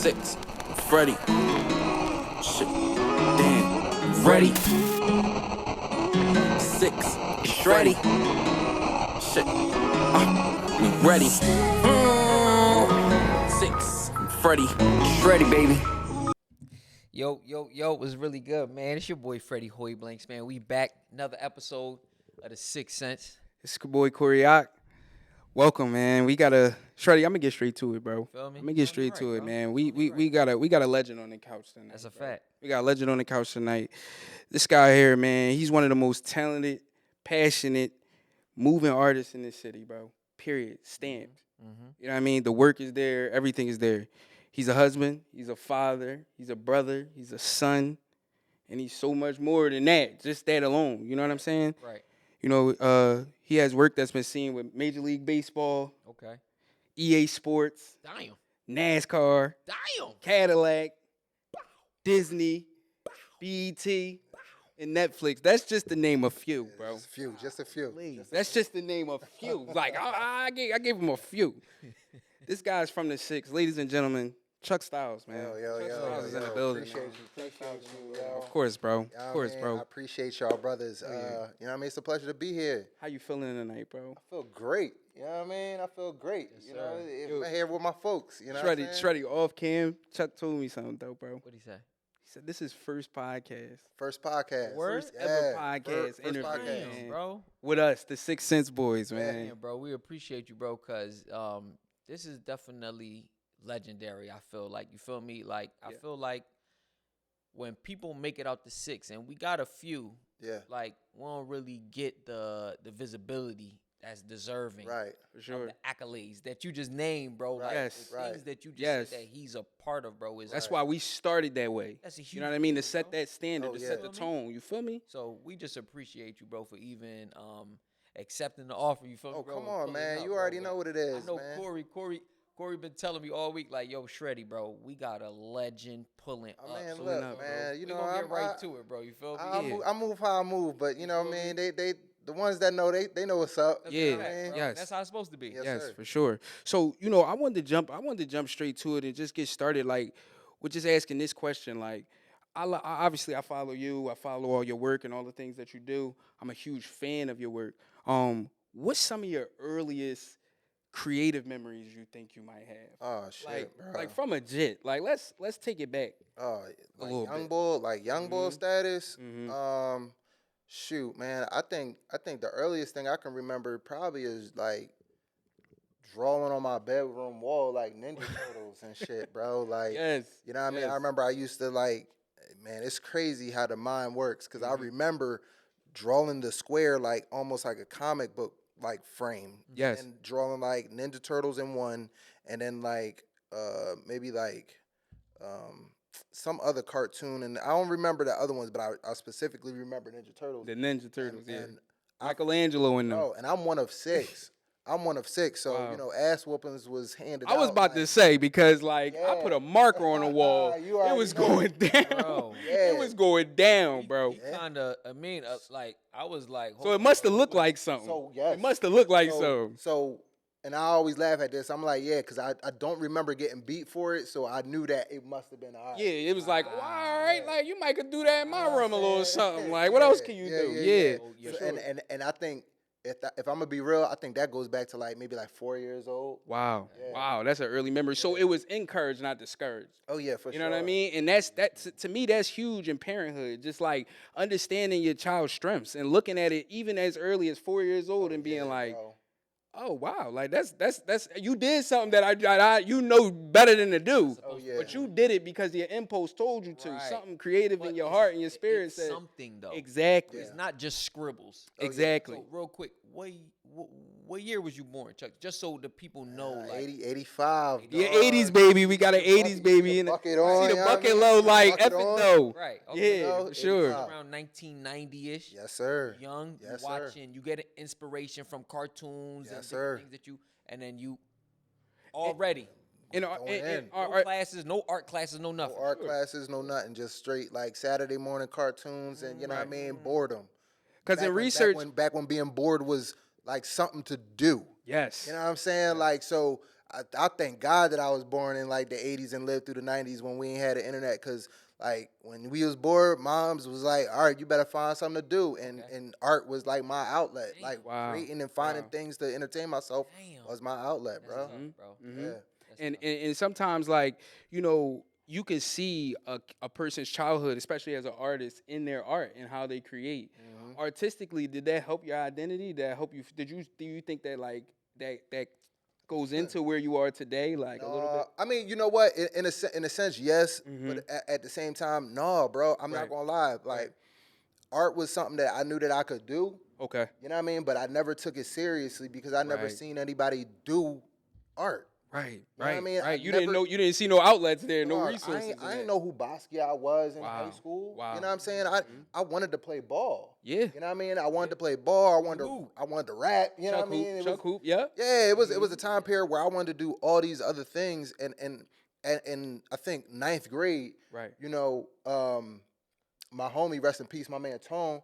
6, Freddy. Shit, damn, ready. 6, Shreddy. Shit, we ready. 6, Freddy. Shreddy, baby. Yo, it was really good, man. It's your boy Freddie Hoy Blanks, man. We back, another episode of The Sixth Sense. It's your boy Corioc. Welcome, man. We got a Shreddy. I'm gonna get straight to it, bro. Feel me? I'm gonna get straight Right, to it, bro. man. We got a legend on the couch tonight. That's a bro. fact. We got a legend on the couch tonight. This guy here, man. He's one of the most talented, passionate, moving artists in this city, bro. Period. Stamped. Mm-hmm. You know what I mean? The work is there. Everything is there. He's a husband. He's a father. He's a brother. He's a son. And he's so much more than that. Just that alone. You know what I'm saying? Right. You know, he has work that's been seen with Major League Baseball, Okay. EA Sports, Damn. NASCAR, Damn. Cadillac, Disney, BET, and Netflix. That's just to name a few, bro. Just a few. That's just to name a few. Like, I gave him a few. This guy's from the Six. Ladies and gentlemen, Chuck Styles, man. Yo. Styles is in the building. Appreciate you, yo. Of course, bro. Of course, bro. I appreciate y'all, brothers. You know what I mean? It's a pleasure to be here. How you feeling tonight, bro? I feel great. You know what I mean? I feel great. Yes, you know, Yo. I'm here with my folks. You know what I'm saying? Shreddy, off cam. Chuck told me something, though, bro. What'd he say? He said, this is first podcast. First podcast. Word? First ever Yeah, podcast first interview, podcast. man. Bro. With us, the Sixth Sense boys, man. Yeah, bro. We appreciate you, bro, because this is definitely legendary, I feel like. You feel me? Like, I Yeah. feel like when people make it out the six, and we got a few, Yeah. like, we don't really get the visibility that's deserving. Right. For Of sure. the accolades that you just named, bro. Like, Yes. the Right. things that you just Yes. said that he's a part of, bro. Is That's like, why we started that way. that's a huge You know what I mean? To deal, set bro. that standard, Oh, to yeah. set the Feel me? tone. You feel me? So we just appreciate you, bro, for even accepting the offer. You feel me, Oh, bro? come and on, pulling man. up, You bro. already Like, know what it I is, know man. Corey been telling me all week, like, yo, Shreddy, bro, we got a legend pulling Oh, up. man, So look, up, bro. man. You we know, gonna get right I, to it, bro. You feel me? I move how I move, but you know what I mean? The ones that know, they know what's up. That's Yeah, a You know what fact, I mean? bro. Yes. That's how it's supposed to be. Yes, Yes, sir. for sure. So, you know, I wanted to jump straight to it and just get started. Like, with just asking this question. Like, obviously I follow you. I follow all your work and all the things that you do. I'm a huge fan of your work. What's some of your earliest creative memories you think you might have? Oh shit, bro. Like from a jit. Like let's take it back. Like little young bit. bull, like young bull Mhm. status. Mhm. Shoot, man. I think the earliest thing I can remember probably is like drawing on my bedroom wall like Ninja Turtles and shit, bro. Like, Yes. you know what I mean? yes. I remember I used to like, man, it's crazy how the mind works because I remember drawing the square like almost like a comic book like frame. Yes. And drawing like Ninja Turtles in one, and then like maybe like some other cartoon, and I don't remember the other ones, but I specifically remember Ninja Turtles. The Ninja Turtles, yeah. And Michelangelo in them. oh, and I'm one of six. So Wow. you know, ass whoopings was handed. I was out, about like, to say, because like I put a marker on the wall. You It already was know. going down. Bro. It was going down, bro. He kind of, I mean, like, I was like, So it must have looked like something. So yes, It must have looked like so, something. So, and I always laugh at this. I'm like, yeah, because I don't remember getting beat for it, so I knew that it must have been all right. Yeah, it was like, well, all right, like you might could do that in my room a little Yeah. something. Like, what else can you do? Yeah. Oh, yeah. So- Sure. and I think if I'm gonna be real, I think that goes back to like maybe like 4 years old. Wow. Yeah. Wow, that's an early memory. So it was encouraged, not discouraged. Oh yeah, for You sure. know what I mean? And that's to me, that's huge in parenthood. Just like understanding your child's strengths and looking at it even as early as 4 years old and being Yeah, like, bro. oh wow, like that's you did something that I you know better than to do. Oh yeah. But you did it because your impulse told you to. Right. Something creative But in your it's- heart and your spirit it's said something, though. exactly. It's not just scribbles. yeah. Exactly. So real quick, what year was you born, Chuck? Just so the people know, like, 85. Yeah, dog. 80s baby. We got an The 80s bucket- baby the in the bucket on, see the you know what I bucket mean? low, The like bucket F it on. though. right? Okay. Yeah, know, for sure. 85. Around 1990-ish. Yes, sir. Young, Yes, you sir. watching, you get inspiration from cartoons and Yes, different sir. things that you, and then you already And, Going in. no classes, no art classes, no nothing. No art classes, no nothing. Just straight like Saturday morning cartoons and you know what I mean, boredom. because in research, back when being bored was like something to do. yes, You know what I'm saying? Like so I thank God that I was born in like the 80s and lived through the 90s when we ain't had the internet, because like when we was bored, moms was like, all right, you better find something to do, and art was like my outlet. Damn. Like Wow. creating and finding Wow. things to entertain myself Damn. was my outlet, That's bro. tough, bro. Mhm. Yeah. That's And, tough. and sometimes, like, you know, you can see a person's childhood, especially as an artist, in their art and how they create. Artistically, did that help your identity? Did that help you? Do you think that like that goes into where you are today, like a little bit? I mean, you know what? In a sense, yes, Mhm. but at the same time, no, bro. I'm Right. not gonna lie. Like, art was something that I knew that I could do. Okay. You know what I mean? But I never took it seriously because I never Right. seen anybody do art. Right. what I Right. mean? Right. I You never- didn't know. You didn't see no outlets there, no Dog, resources. in I that. ain't know who Basquiat was in Wow. high school. Wow. You know what I'm saying? I wanted to play ball. Yeah. You know what I mean? I wanted to play ball. I wanted to rap. You know Chuck what I mean? hoop. It Chuck was, hoop. Yeah. yeah, it was a time period where I wanted to do all these other things, and I think ninth grade, Right. you know, my homie, rest in peace, my man Tone,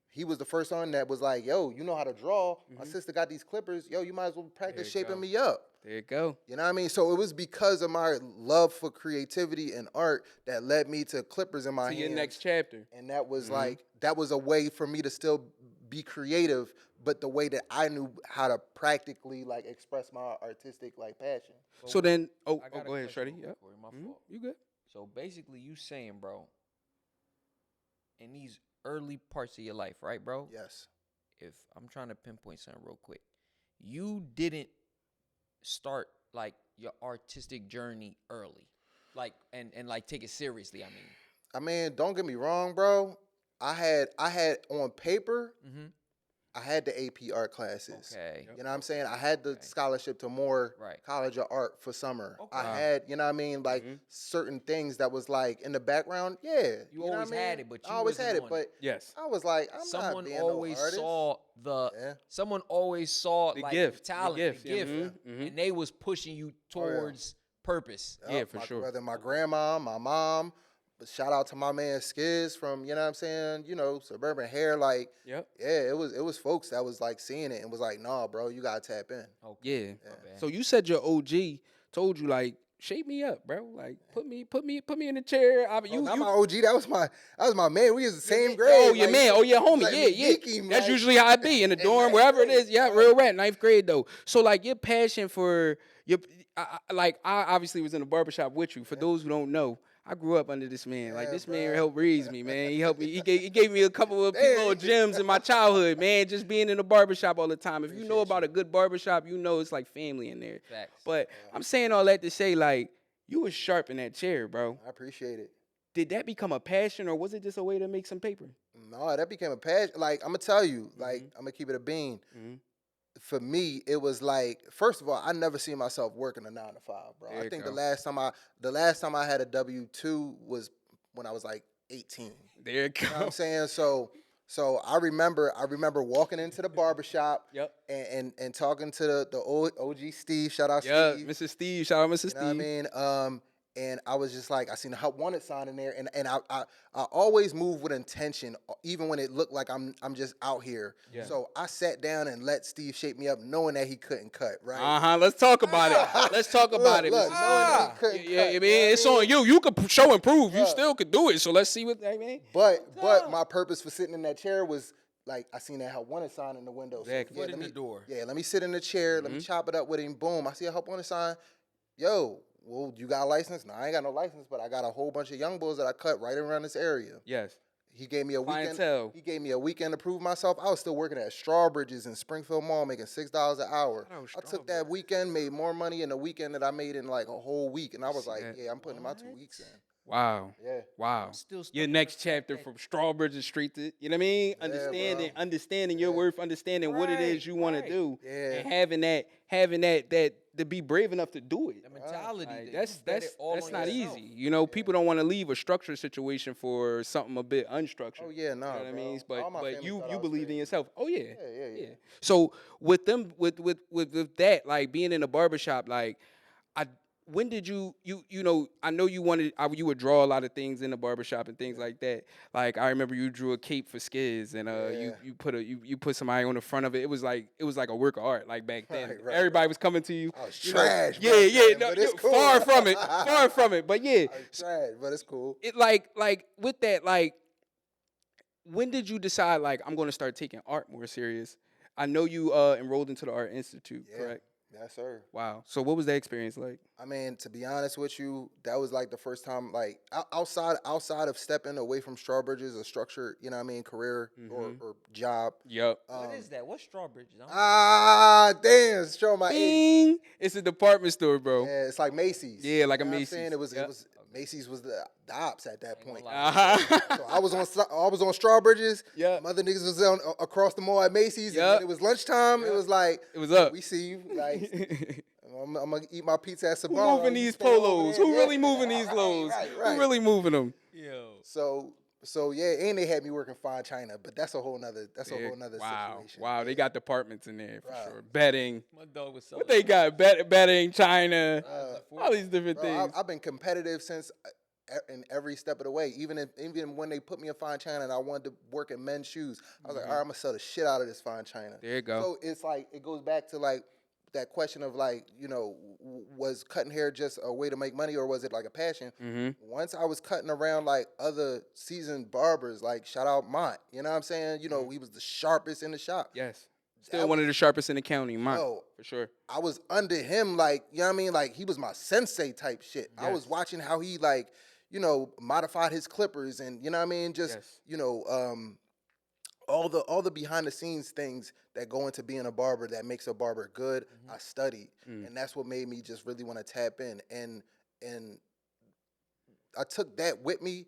he was the first one that was like, yo, you know how to draw. My sister got these clippers. Yo, you might as well practice There you shaping go. me up. There you go. You know what I mean? So it was because of my love for creativity and art that led me to clippers in my To hands. your next chapter. And that was like, that was a way for me to still be creative, but the way that I knew how to practically like express my artistic like passion. So then, I oh, got a go ahead, question Shreddy. real Yep. quick, Corey, my Mhm. fault. You good? So basically, you saying, bro, in these early parts of your life, right, bro? Yes. If I'm trying to pinpoint something real quick, you didn't start like your artistic journey early, like and like take it seriously. I mean, don't get me wrong, bro. I had on paper, Mm-hmm. I had the AP art classes. Okay. You know what I'm saying? I had the scholarship to Moore Right. College of Art for summer. Okay. I had, you know what I mean, like certain things that was like in the background. Yeah. You know what always I mean? had it, but you I always wasn't had it, on but it. Yes. I was like, I'm not Someone being always no artist. saw the. Yeah. Someone always saw The like gift, the the talent, gift, the yeah, gift, mhm. and they was pushing you towards purpose. Yeah, Yup, for my, sure. Whether my grandma, my mom, but shout out to my man Skiz from, you know what I'm saying, you know, Suburban Hair. Like, Yep. yeah, it was folks that was like seeing it and was like, nah, bro, you gotta tap in. Okay. Yeah. bad. So you said your OG told you like, shape me up, bro. Like put me in the chair. Not my OG, that was my man. We was the same grade. Oh, your like, man. Oh, your homie. like, Yeah, we yeah. geek him, That's like- usually how it be in the In dorm, ninth wherever it grade, is. Yeah, bro. real rap, ninth grade though. So like your passion for your, I obviously was in the barbershop with you. For those who don't know, I grew up under this man. Like Yeah, this man bro. helped raise me, man. He helped me. He gave me a couple of Damn, little gems in my childhood, man. Just being in the barbershop all the time. If you know Appreciate about a good barbershop, you know it's like family in there. Facts. But I'm saying all that to say, like, you was sharp in that chair, bro. I appreciate it. Did that become a passion, or was it just a way to make some paper? No, that became a passion. Like, I'm gonna tell you, like, Mm-hmm. I'm gonna keep it a bean. Mhm. For me, it was like, first of all, I never seen myself working a 9 to 5, bro. There I you think go. the last time I had a W-2 was when I was like 18. There you You know what go. I'm saying? So I remember walking into the barbershop Yep. and talking to the old OG Steve. Shout out Yeah, Steve. Mr. Steve. Shout out Mr. You Steve. know what I mean? And I was just like, I seen the Help Wanted sign in there, and I always move with intention, even when it looked like I'm just out here. Yeah. So I sat down and let Steve shape me up, knowing that he couldn't cut. Right? Let's talk about it. Let's talk about it, Look, Mr. knowing that he Steve. couldn't Yeah, cut, I you mean, know what it's I mean? on you. You could show and prove. You Look. still could do it. So let's see what I mean. But my purpose for sitting in that chair was like, I seen that Help Wanted sign in the window. Exactly. So, Foot in let the me- door. Yeah, let me sit in the chair. Let me chop it up with him. Boom. I see a Help Wanted sign. Yo, well, you got a license? No, I ain't got no license, but I got a whole bunch of young bulls that I cut right around this area. Yes. He gave me a weekend. Clientele. He gave me a weekend to prove myself. I was still working at Strawbridge's in Springfield Mall, making $6 an hour. Shout out I took that weekend, made more money in the weekend that I made in like a whole week, and I was like, that. yeah, I'm putting my 2 weeks in. Wow. Yeah. Wow. still stuck Your on next the same chapter thing. from Strawbridge Street to, you know what I mean? Understanding your worth, understanding what it is you want right. to do. Yeah. And having that to be brave enough to do it. The mentality. Like, that you bet it all that's on not yourself. easy. You know, people don't want to leave a structured situation for something a bit unstructured. Oh yeah, no. You know what I mean? All my But family you thought I was believed in crazy. yourself. Oh yeah. Yeah. So with them with that, like being in a barbershop, like when did you know, I know you wanted, you would draw a lot of things in the barbershop and things like that. Like I remember you drew a cape for Skiz, and you put somebody on the front of it. It was like a work of art. Like back then, Right, everybody was coming to you. I was you trash. Know, back yeah, then, no, but it's cool. far from it, far from it. But yeah, I was trash, but it's cool. it like with that, like when did you decide like I'm going to start taking art more serious? I know you enrolled into the Art Institute, correct? Yes, sir. Wow. So what was that experience like? I mean, to be honest with you, that was like the first time, like outside of stepping away from Strawbridge's a structured, you know what I mean, career or job. Yep. What is that? What's Strawbridge? Damn, show my age. Bing! It's a department store, bro. Yeah, it's like Macy's. Yeah, like a You know what I'm Macy's. saying? It was Yep. Macy's was the ops at that point. Uh-huh. So I was on Strawbridge's. Yeah. Some other niggas was on across the mall at Macy's. Yep. And when it was lunchtime. It was like It was up. We see you. Like I'm gonna eat my pizza at Who Sabaro. moving these polos? Who really moving these lows? Right. Who really moving them? Yo. So yeah, and they had me working fine china, but that's a whole nother Wow. situation. Wow, they got departments in there for Right. sure. Betting. My dog was so. What they got? Betting, China, all these different Bro, things. I've been competitive since in every step of the way. Even when they put me in fine china and I wanted to work in men's shoes, I was like, all right, I'm gonna sell the shit out of this fine china. There you go. So it's like it goes back to like that question of like, you know, was cutting hair just a way to make money or was it like a passion? Once I was cutting around like other seasoned barbers, like shout out Mont, you know what I'm saying? You know, he was the sharpest in the shop. Yes. Still one of the sharpest in the county, mine, Yo, for sure. I was under him, like, you know what I mean? Like, he was my sensei type shit. I was watching how he, like, you know, modified his clippers and, you know what I mean? Just, you know, all the behind the scenes things that go into being a barber that makes a barber good, I studied. And that's what made me just really want to tap in. And I took that with me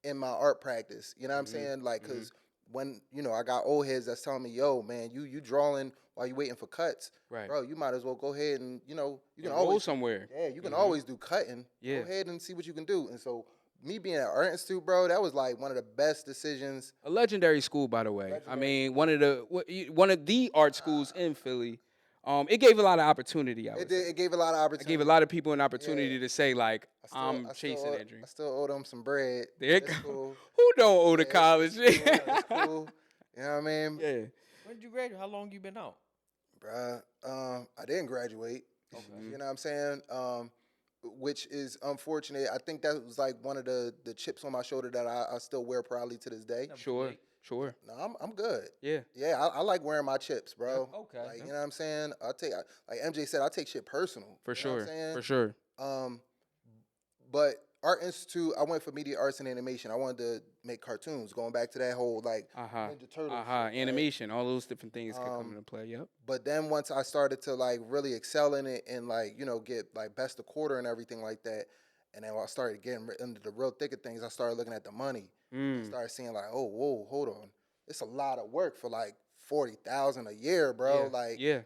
in my art practice. You know what I'm saying? Like, because when, you know, I got old heads that's telling me, yo, man, you drawing while you waiting for cuts. Right. Bro, you might as well go ahead and, you know, you can Go always somewhere. Yeah, you can always do cutting. Yeah. Go ahead and see what you can do. And so me being at Art Institute, bro, that was like one of the best decisions. A legendary school, by the way. I mean, one of the art schools in Philly. It gave a lot of opportunity. It gave a lot of It opportunity. gave a lot of people an opportunity to say, like, I'm I chasing still, that dream. I still owe them some bread. There you That's go. cool. Who don't owe the college? That's cool. You know what I mean? Yeah. When did you graduate? How long you been out? Bruh, I didn't graduate. You know what I'm saying? Which is unfortunate. I think that was like one of the chips on my shoulder that I still wear proudly to this day. Sure. No, I'm good. Yeah. Yeah, I like wearing my chips, bro. Okay. Like, you know what I'm saying? Like MJ said, I take shit personal. For You know what I'm sure. saying? For sure. But Art Institute, I went for media arts and animation. I wanted to make cartoons, going back to that whole like Ninja Turtles shit, right? Animation, all those different things can come into play. Yep. But then once I started to like really excel in it and like, you know, get like best of quarter and everything like that, and then I started getting into the real thick of things, I started looking at the money. I started seeing like, oh, whoa, hold on. It's a lot of work for like $40,000 a year, bro. Like, Yeah.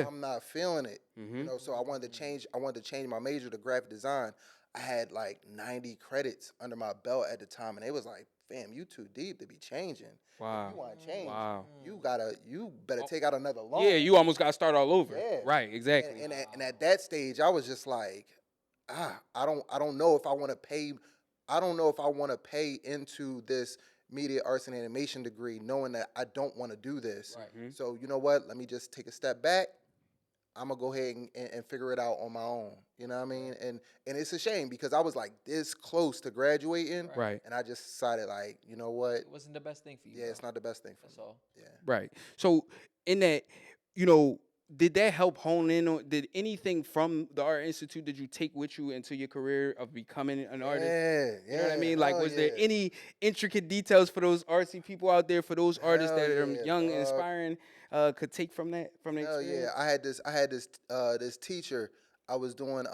I'm not feeling it. You know, so I wanted to change my major to graphic design. I had like 90 credits under my belt at the time, and they was like, fam, you too deep to be changing. Wow. If you want to change, Wow. you better take out another loan. Yeah, you almost got to start all over. Yeah. Right, exactly. And at that stage, I was just like, I don't know if I want to pay. I don't know if I want to pay into this media arts and animation degree, knowing that I don't want to do this. Right. So you know what? Let me just take a step back. I'm gonna go ahead and figure it out on my own. You know what I mean? And it's a shame because I was like this close to graduating. Right. And I just decided like, you know what? It wasn't the best thing for you. Yeah, bro. it's not the best thing for That's me. all. Yeah. Right. So in that, you know, did that help hone in on, did anything from the Art Institute did you take with you into your career of becoming an artist? Yeah. You know what I mean? Like, hell was there yeah. any intricate details for those artsy people out there, for those artists Hell that are yeah, young and dog. inspiring, could take from that Hell experience? yeah. I had this teacher. I was doing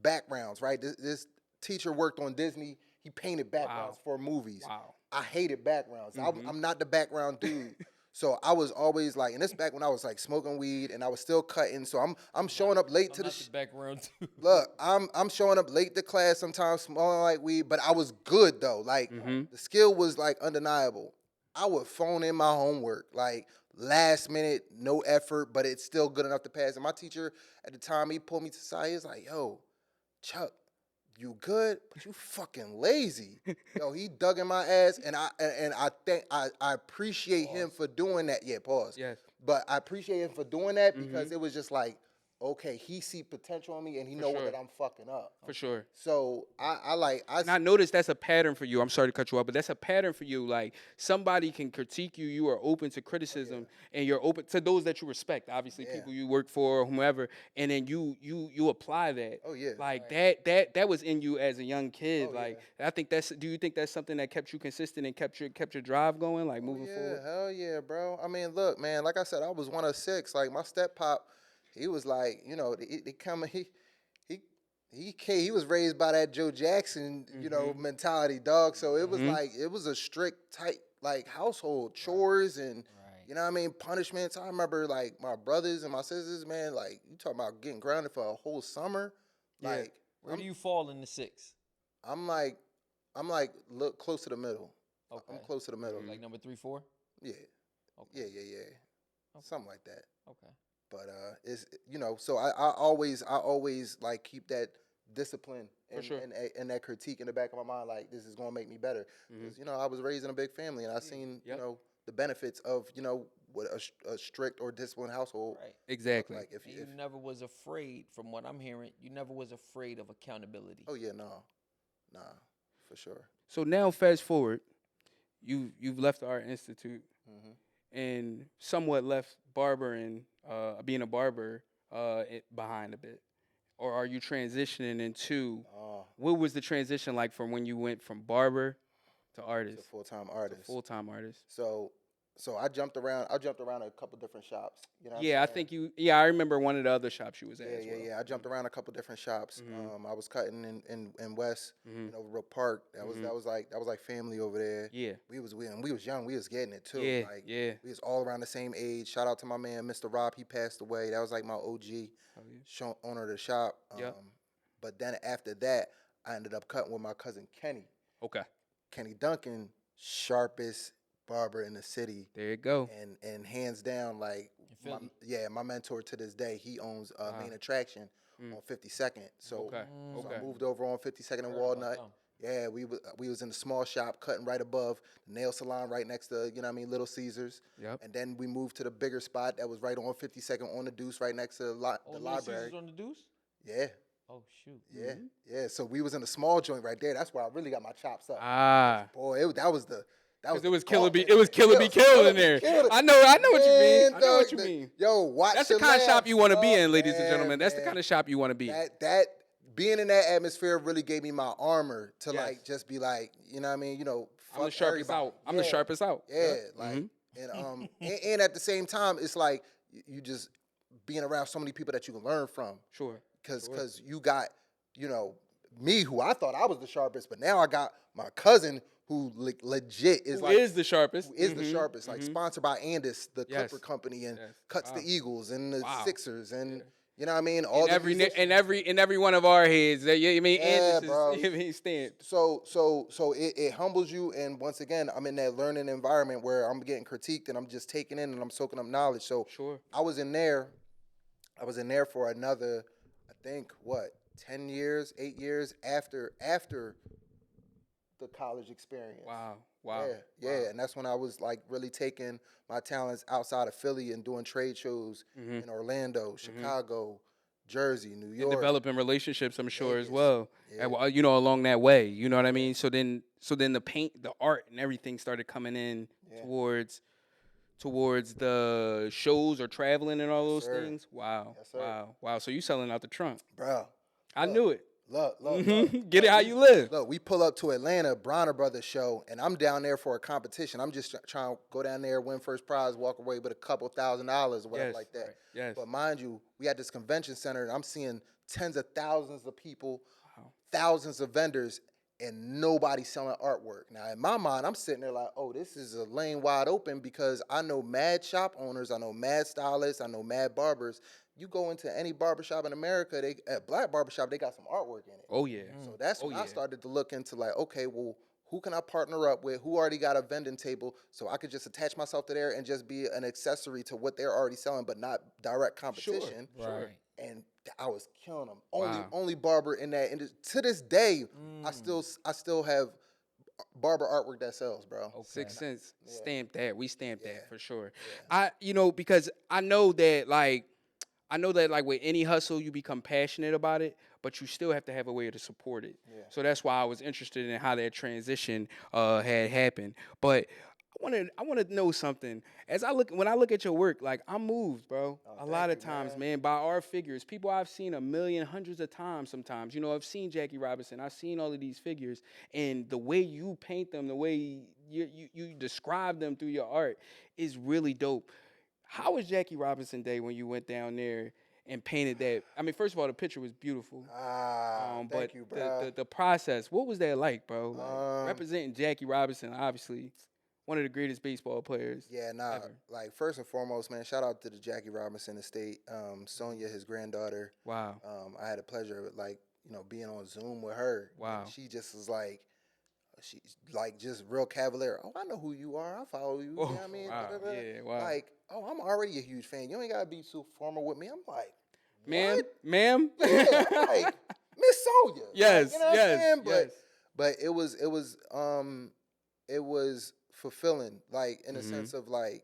backgrounds, right? This teacher worked on Disney. He painted backgrounds for movies. Wow. I hated backgrounds. I'm not the background dude. So I was always like, and this back when I was like smoking weed and I was still cutting. So I'm showing up late to I'm the not the background too. look. I'm showing up late to class sometimes, smelling like weed, but I was good though. Like the skill was like undeniable. I would phone in my homework like last minute, no effort, but it's still good enough to pass. And my teacher at the time, he pulled me to the side. He was like, "Yo, Chuck, you good, but you fucking lazy. Yo, he dug in my ass, and I think I appreciate him for doing that. Yeah, pause. Yes. But I appreciate him for doing that because it was just like, okay, he see potential in me, and he know sure. that I'm fucking up. For sure. So And I noticed that's a pattern for you. I'm sorry to cut you off, but that's a pattern for you. Like, somebody can critique you. You are open to criticism, and you're open to those that you respect. Obviously, people you work for, whomever, and then you apply that. Oh, yeah. Like that was in you as a young kid. Oh, like I think that's. Do you think that's something that kept you consistent and kept your drive going, like moving forward? Hell yeah, bro. I mean, look, man. Like I said, I was one of 6. Like my step pop, he was like, you know, he was raised by that Joe Jackson, you know, mentality, dog. So it was like, it was a strict, tight, like household, chores and, you know what I mean, punishments. I remember like my brothers and my sisters, man, like you talking about getting grounded for a whole summer. Like, where do you fall in the 6? I'm like, look close to the middle. Okay. I'm close to the middle. Like number 3, 4? Yeah. Okay. Yeah. Okay. Something like that. Okay. But it's, you know, so I always like keep that discipline and that critique in the back of my mind, like this is gonna make me better. Because you know, I was raised in a big family, and I seen you know the benefits of you know what a strict or disciplined household. Right. Exactly. Like if You never was afraid, from what I'm hearing, you never was afraid of accountability. oh yeah, nah, for sure. So now, fast forward, you've left the Art Institute and somewhat left barbering, being a barber, behind a bit, or are you transitioning into? What was the transition like from when you went from barber to artist? To full-time artist. Full-time artist. So I jumped around a couple different shops. You know what I'm Yeah, I saying? think you. Yeah, I remember one of the other shops you was at. as well. Yeah. I jumped around a couple different shops. I was cutting in West, you know, Rook Park. That was like family over there. Yeah. We was young. We was getting it too. Yeah, Like, yeah. We was all around the same age. Shout out to my man, Mr. Rob. He passed away. That was like my OG, owner of the shop. Yep. But then after that, I ended up cutting with my cousin Kenny. Okay. Kenny Duncan, sharpest barber in the city. There you go. And hands down, like, my mentor to this day. He owns Main Attraction on 52nd. So, so I moved over on 52nd and Walnut. Yeah, we was in the small shop cutting right above the nail salon right next to, you know what I mean, Little Caesars. Yep. And then we moved to the bigger spot that was right on 52nd on the Deuce right next to the library. Caesars on the Deuce? Yeah. Oh shoot. Yeah. So we was in the small joint right there. That's where I really got my chops up. Boy, that was Because it was killer be kill in there. I know what you mean. I know what you mean. Yo, watch. That's the kind of shop you want to be in, ladies and gentlemen. That's the kind of shop you want to be in. That being in that atmosphere really gave me my armor to like just be like, you know what I mean, you know, I'm the sharpest out. I'm the sharpest out. Yeah, like and at the same time, it's like you just being around so many people that you can learn from. Sure. Because you got, you know, me who I thought I was the sharpest, but now I got my cousin who legit is the sharpest. Who is the sharpest. Like sponsored by Andis, the Clipper company, and cuts the Eagles and the Sixers and you know what I mean? All in every one of our heads. You know mean? Yeah, bro. He's stamped. So it humbles you, and once again, I'm in that learning environment where I'm getting critiqued and I'm just taking in and I'm soaking up knowledge. So I was in there for another, I think, 10 years, 8 years after the college experience. Wow. Yeah. And that's when I was like really taking my talents outside of Philly and doing trade shows in Orlando, Chicago, Jersey, New York. And developing relationships, I'm sure, as well. Yeah. And, you know, along that way. You know what I mean? So then the paint, the art and everything started coming in towards the shows or traveling and all those things. Wow. Yes, sir. Wow. So you selling out the trunk. Bro. I knew it. Look. Get it how you live. Look, we pull up to Atlanta, Bronner Brothers show, and I'm down there for a competition. I'm just trying to go down there, win first prize, walk away with a couple $1,000s or whatever like that. Right. Yes. But mind you, we had this convention center, and I'm seeing tens of thousands of people, thousands of vendors, and nobody selling artwork. Now, in my mind, I'm sitting there like, oh, this is a lane wide open because I know mad shop owners, I know mad stylists, I know mad barbers. You go into any barbershop in America, black barbershop, they got some artwork in it. Oh, yeah. So that's when I started to look into like, okay, well, who can I partner up with? Who already got a vending table so I could just attach myself to there and just be an accessory to what they're already selling, but not direct competition. Sure. Right. and I was killing them. Only barber in that. And to this day, I still have barber artwork that sells, bro. Okay. 6 cents. Yeah. Stamp that. We stamp that for sure. Yeah. Because I know that like with any hustle you become passionate about it, but you still have to have a way to support it. Yeah. So that's why I was interested in how that transition had happened. But I want to know something. When I look at your work, like I'm moved, bro. A lot of times, man, by our figures, people I've seen a million, hundreds of times. Sometimes, I've seen Jackie Robinson. I've seen all of these figures, and the way you paint them, the way you describe them through your art, is really dope. How was Jackie Robinson Day when you went down there and painted that? I mean, first of all, the picture was beautiful. Thank you, bro. The process, what was that like, bro? Like, representing Jackie Robinson, obviously one of the greatest baseball players. Yeah, ever. Like first and foremost, man, shout out to the Jackie Robinson estate. Sonia, his granddaughter. Wow. I had the pleasure of being on Zoom with her. Wow. And she just was like, she's like just real cavalier. Oh, I know who you are. I follow you. Oh, You know what I mean? wow. Yeah, wow. Like, oh, I'm already a huge fan. You ain't gotta be so formal with me. I'm like, Ma'am? Yeah, like Miss Sonia. Yes, like, you know what I'm saying? yes. But it was fulfilling, like in a sense of like,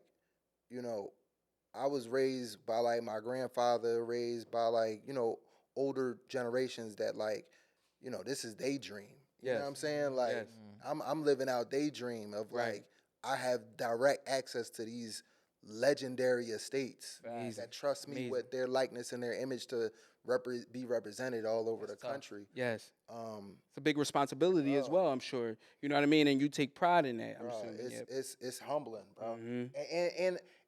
I was raised by like my grandfather, raised by like, older generations that like, this is their dream. You know what I'm saying? Like I'm living out their dream of like I have direct access to these legendary estates that trust me with their likeness and their image to be represented all over the country. Yes. It's a big responsibility as well, I'm sure. You know what I mean? And you take pride in that. I'm assuming. It's humbling, bro.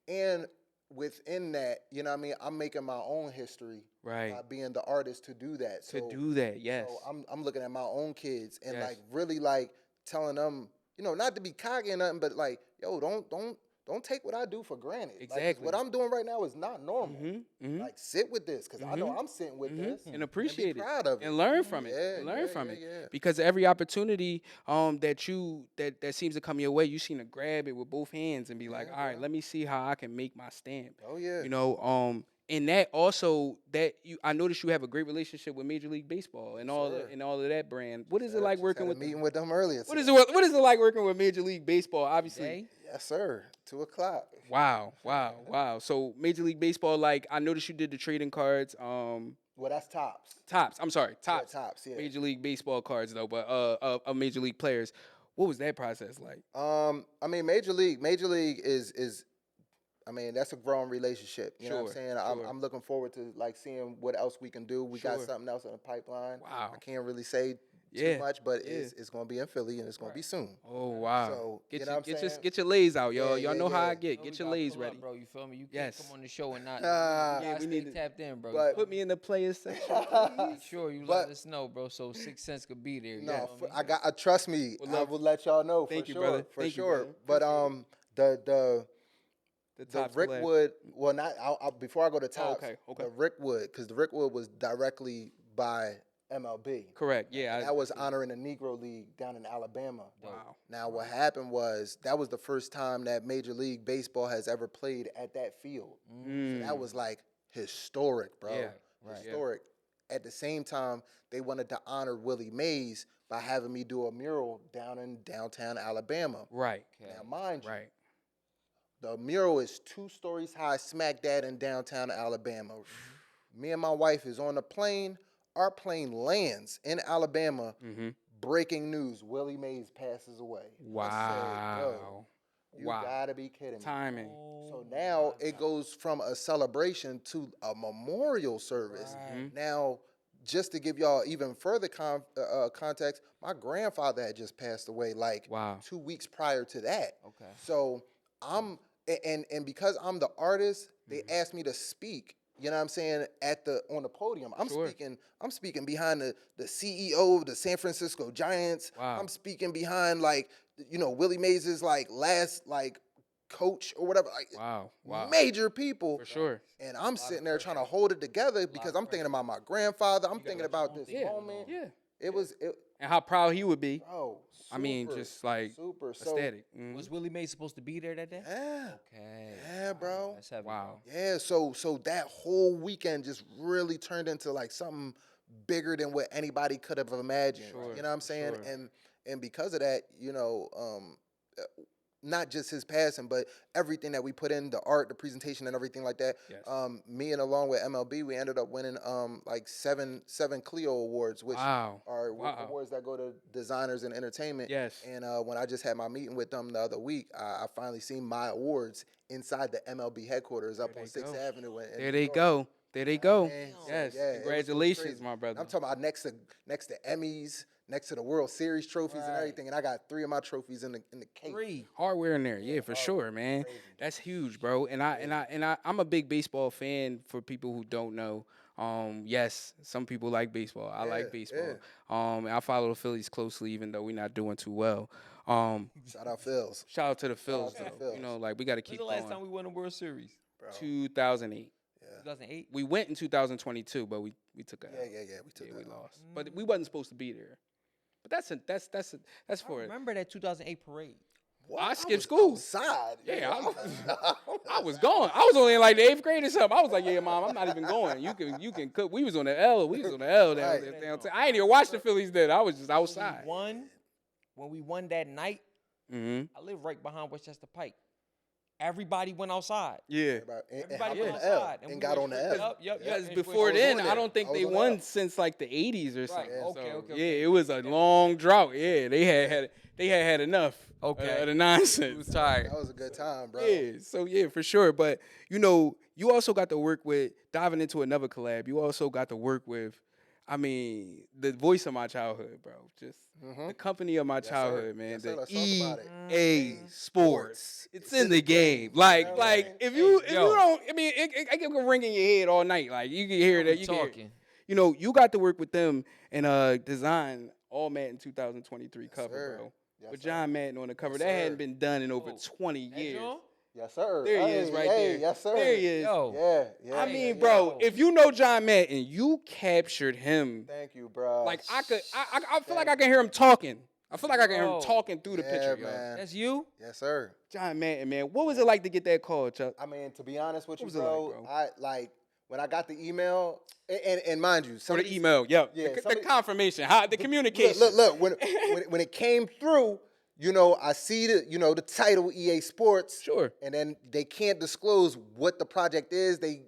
And within that, you know what I mean, I'm making my own history by being the artist to do that. To do that, yes. So I'm looking at my own kids and like really like telling them, not to be cocky or nothing, but like, yo, don't take what I do for granted. Exactly. Like, what I'm doing right now is not normal. Like, sit with this, because I know I'm sitting with this. And appreciate be proud of it. And learn from it. Yeah, And learn from yeah, it. yeah. Because every opportunity that seems to come your way, you seem to grab it with both hands and be like, all right, let me see how I can make my stamp. Oh, yeah. And that also I noticed you have a great relationship with Major League Baseball and all of that brand. What is it like working with meeting with them earlier? What is it like working with Major League Baseball? Obviously. Yes, sir. 2:00. Wow. So Major League Baseball, like I noticed you did the trading cards. Well, that's Topps. I'm sorry, Topps. Yeah, Topps. Yeah. Major League Baseball cards though, but of Major League players. What was that process like? I mean, Major League is. I mean, that's a growing relationship. You know what I'm saying? I'm looking forward to like seeing what else we can do. We got something else in the pipeline. Wow. I can't really say too much, but it's going to be in Philly and it's going to be soon. Oh wow. So get your lays out, y'all. Y'all know how I get. No, Get we your gotta lays pull up, ready. bro. You feel me? You Yes. can't come on the show and not. we need to tapped in, bro. but- Put me in the players section. Sure, you but- let us know, bro. So 6 cents could be there. You No, know what I mean? trust me. I will let y'all know Thank for you, sure. brother. For Thank you, sure. brother. But the Topps collab. Rickwood. Well, not before I go to Topps. okay. The Rickwood, because the Rickwood was directly by MLB. Correct. Yeah. That was honoring the Negro League down in Alabama. Wow. Now, what happened was that was the first time that Major League Baseball has ever played at that field. So that was like historic, bro. Yeah, Historic. At the same time, they wanted to honor Willie Mays by having me do a mural down in downtown Alabama. Right. Now, mind you, Right. the mural is 2 stories high, smack dab in downtown Alabama. Me and my wife is on the plane. Our plane lands in Alabama. Breaking news: Willie Mays passes away. I said, yo, you gotta be kidding me. Timing. So now it goes from a celebration to a memorial service. Now, just to give y'all even further context, my grandfather had just passed away like 2 weeks prior to that. Okay. So and because I'm the artist, they asked me to speak. You know what I'm saying? On the podium. I'm speaking behind the CEO of the San Francisco Giants. Wow. I'm speaking behind Willie Mays' last coach or whatever. Wow. Major people. For sure. And I'm sitting there trying to hold it together because I'm thinking about my grandfather. I'm thinking about this moment. Yeah. It was and how proud he would be. Bro, I mean, super, just like super. So, ecstatic. Was Willie Mays supposed to be there that day? yeah. Okay. Yeah, bro. That's heavy. Wow. Yeah, so that whole weekend just really turned into like something bigger than what anybody could have imagined. Sure, You know what I'm saying? sure. And because of that, not just his passing, but everything that we put in, the art, the presentation, and everything like that. Yes. Me and along with MLB, we ended up winning like seven Clio awards, which Wow. are Wow. awards that go to designers and entertainment. Yes. And when I just had my meeting with them the other week, I finally seen my awards inside the MLB headquarters up There on they 6th go. Avenue. In There New they York. go. There they go. Man, so, Yes. yeah, it was Congratulations, crazy. my brother. I'm talking about next to Emmys, next to the World Series trophies and Right. everything, and I got 3 of my trophies in the case. 3. Hardware in there, yeah, for sure, man. Crazy. That's huge, bro. And I'm a big baseball fan. For people who don't know, yes, some people like baseball. I like baseball. And I follow the Phillies closely, even though we're not doing too well. Shout out Phils. Shout out to the Phils, out to the though. Phils. You know, like we got to When's keep the last going. time we won a World Series? 2008. 2008. We went in 2022, but we took a L. Yeah. We took Yeah, that we off. lost. But we wasn't supposed to be there. But that's I for it. remember that 2008 parade. What? I skipped was school. outside. Yeah, I was going. I was only in like the 8th grade or something. I was like, yeah, mom, I'm not even going. You can cook. We was on the L. We was on the L down Right. downtown. I ain't even watched the Phillies then. I was just outside. When we won that night, Mm-hmm. I live right behind Westchester Pike. Everybody went outside. Yeah. Everybody hopped went on the L outside. and we got went on the straight L. up. Yep. Because and before was then, on I there. don't think I was they on the won L. since like the 80s or something. Okay, So, okay. Yeah, it was a long drought. Yeah, they had enough. Okay. Of the nonsense. He was tired. That was a good time, bro. Yeah, so yeah, for sure. But you also got to work with, diving into another collab. You also got to work with, the voice of my childhood, bro. Just the company of my childhood, man. Yes, sir. The Let's talk about it. EA Sports. It's in the game. Like if you don't, I can go ring in your head all night. Like you can hear that. You can hear- talking. you got to work with them and design all Madden 2023 cover, sir. bro. Yes, With sir. John Madden on the cover. Yes, That hadn't sir. been done in over 20 That years. John? Yes, sir. There he is Hey, right hey, there. Yes, sir. There he is. Yo. Yeah. I mean, yeah, bro, yeah. if you know John Madden, you captured him. Thank you, bro. Like I feel like I can hear him talking. I feel like I can hear him Bro. talking through the picture, yo. man. That's you? Yes, sir. John Madden, man. What was it like to get that call, Chuck? I mean, to be honest with you, was it bro, like, bro? I like when I got the email, and mind you, some Or of the these- email, yeah. Yeah, The somebody- confirmation, the communication. Look, when it came through, I see the title EA Sports. Sure. And then they can't disclose what the project is. They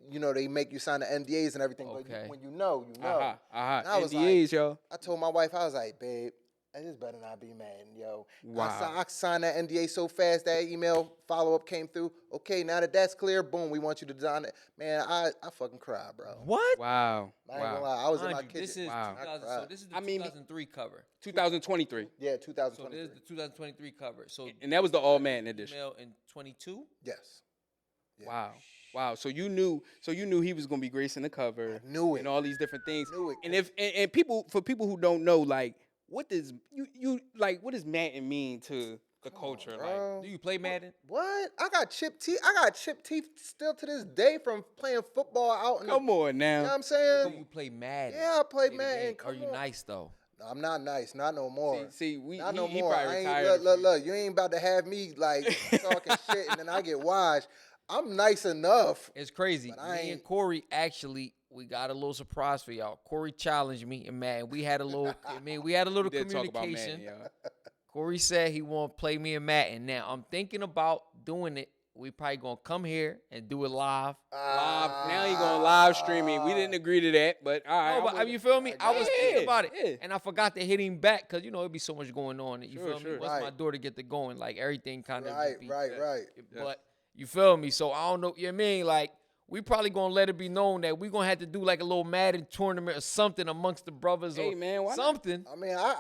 make you sign the NDAs and everything. But Okay. when you know. Uh-huh. And I was NDAs, yo. I told my wife, I was like, babe, this better not be Madden, yo. Wow. I signed that NDA so fast that email follow-up came through. Okay, now that that's clear, boom, we want you to design it. Man, I fucking cried, bro. What? Wow. I ain't gonna Wow. lie. I was in Mind my you, kitchen. this is Wow. 2000, I so this is the I mean, 2003 cover. 2023. Yeah, So 2023. this is the 2023 cover. So And that was the all Madden edition. email in 22. Yes. Yeah. Wow. So you knew he was gonna be gracing the cover. I knew it. And all these different things. Knew it. And for people who don't know, like, what does what does Madden mean to the culture? Like, Bro. Do you play Madden? What? I got chipped teeth still to this day from playing football out in come on You know what now. I'm Do saying? you play Madden? Yeah, I play the Madden. game. Come Are you on. nice though? I'm not nice. Not no more. See, Not no he more. probably I ain't, retired. look. You ain't about to have me like talking shit and then I get washed. I'm nice enough. It's crazy. But I Me and ain't- Corey actually, we got a little surprise for y'all. Corey challenged me, and man, we had a little. we had a little We did talk about communication. Madden, yo. Corey said he want to play me in Madden. Now I'm thinking about doing it. We probably gonna come here and do it live. Live. Now he gonna live stream it. We didn't agree to that, but all right. No, but you feel me? I was Yeah, thinking about it, yeah. and I forgot to hit him back because it'd be so much going on. You Sure, feel me? sure. Once my Right. daughter get to going, like everything kind of Right. But you feel me? So I don't know. You know what I mean? Like we probably gonna let it be known that we gonna have to do like a little Madden tournament or something amongst the brothers Hey, or man, why not? something. I mean, I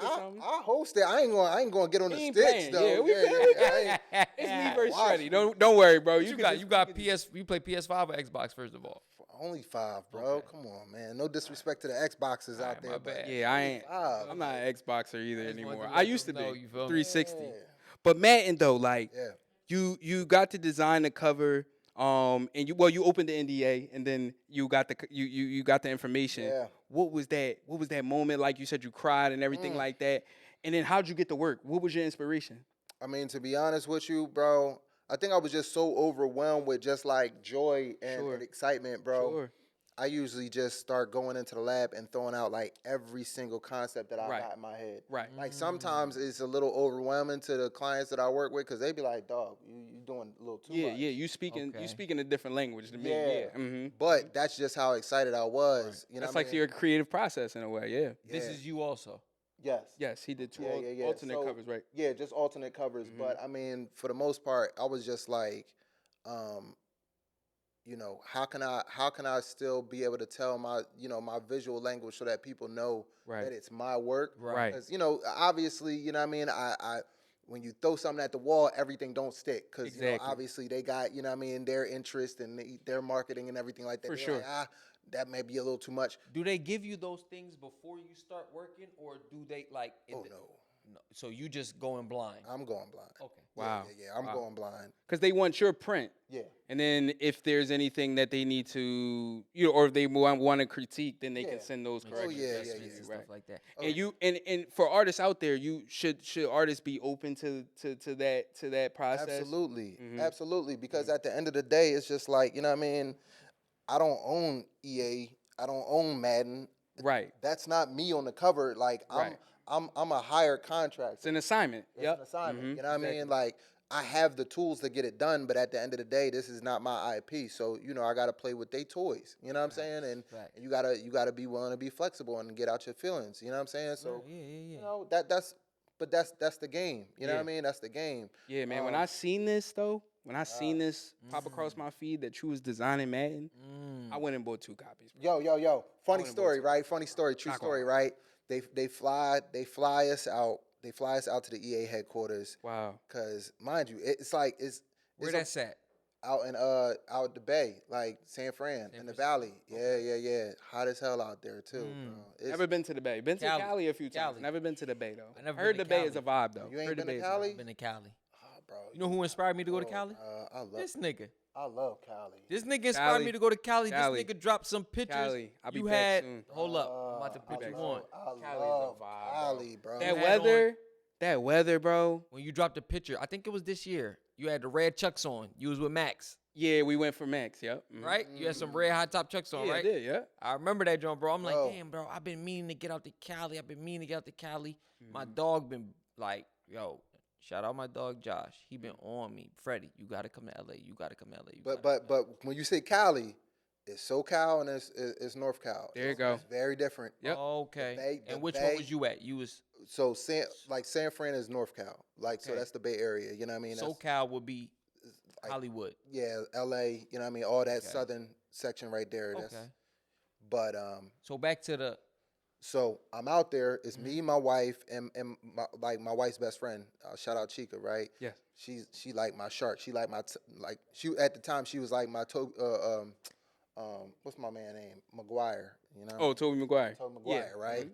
host it. I ain't gonna get on the He ain't sticks playing. though. Yeah, we I ain't- It's me versus Watch Shreddy. me. Don't worry, bro. You got PS. You play PS5 or Xbox first of all? Only 5, bro. Come on, man. No disrespect to the Xboxes out there, my but bad. Yeah, I ain't. 5. I'm not an Xboxer either just wanted anymore. to I let used to them know, be you feel me? 360. Yeah. But Madden though, like Yeah. you got to design the cover. And you opened the NDA, and then you got you got the information. Yeah. What was that moment like? You said you cried and everything like that. And then how'd you get to work? What was your inspiration? I mean, to be honest with you, bro, I think I was just so overwhelmed with just like joy and excitement, bro. Sure. I usually just start going into the lab and throwing out like every single concept that I got in my head. Right. Like sometimes it's a little overwhelming to the clients that I work with because they be like, "Dog, you doing a little too much." Yeah. You speaking a different language to me. Yeah. Mm-hmm. But that's just how excited I was. Right. You know, that's like your creative process in a way. Yeah. This is you also. Yes. Yes, he did two Yeah. alternate So, covers, right? Yeah, just alternate covers. But I mean, for the most part, I was just like, you know, how can I still be able to tell my visual language so that people know that it's my work? Right. Because, you know, obviously, you know what I mean? I when you throw something at the wall, everything don't stick. Because, you know, obviously they got, you know what I mean, their interest and their marketing and everything like that. For They're sure. like, that may be a little too much. Do they give you those things before you start working, or do they like? No. So you just going blind. I'm going blind. Okay. Wow. Yeah. I'm going blind. Because they want your print. Yeah. And then if there's anything that they need to, you know, or if they want to critique, then they can send those corrections. yeah. And stuff like that. And for artists out there, should artists be open to that process? Absolutely. Absolutely. Because at the end of the day, it's just like, you know what I mean? I don't own EA. I don't own Madden. Right. That's not me on the cover. Like I'm a hired contractor. It's an assignment. It's an assignment. You know what I mean? Like I have the tools to get it done, but at the end of the day, this is not my IP. So, you know, I gotta play with their toys. You know what I'm saying? And you gotta be willing to be flexible and get out your feelings. You know what I'm saying? So you know, that's the game. You know what I mean? That's the game. Yeah, man. When I seen this pop across my feed that you was designing Madden, I went and bought 2 copies. Bro. Yo. Funny story, right? Funny story, true story, right? They fly us out. They fly us out to the EA headquarters. Wow. Cause mind you, it's like Where that's at? out in out the Bay, like San Fran in the Valley. Yeah. Hot as hell out there too. Bro. Never been to the Bay. Been to Cali a few times. Never been to the Bay though. I heard the Bay is a vibe though. You ain't been to Cali? I've been to Cali. Oh, bro. You know who inspired me to go to Cali? This nigga. I love Cali. This nigga inspired me to go to Cali. Cali. This nigga dropped some pictures. Cali. I'll be you back had. soon. Hold up. I'm about to put you on. I love Cali, bro. That weather, bro. When you dropped a picture, I think it was this year. You had the red Chucks on. You was with Max. Yeah, we went for Max. Yep. Right? You had some red high top Chucks on, Yeah, right? I did. Yeah. I remember that joint, bro. I'm like, damn, bro. I've been meaning to get out to Cali. My dog been like, yo. Shout out my dog Josh. He been on me. Freddie, you gotta come to LA. But when you say Cali, it's SoCal and it's North Cal. There you go. It's very different. Yep. Okay. And which one was you at? You was so San Fran is North Cal. So that's the Bay Area. You know what I mean? SoCal would be Hollywood. Yeah, LA. You know what I mean? All that southern section right there. But So back to the. So I'm out there. It's me, my wife, and my wife's best friend. Shout out Chica, right? Yes. She like my shark. She like my she at the time she was like my what's my man name? McGuire. You know. Oh, Toby McGuire. Toby McGuire, right?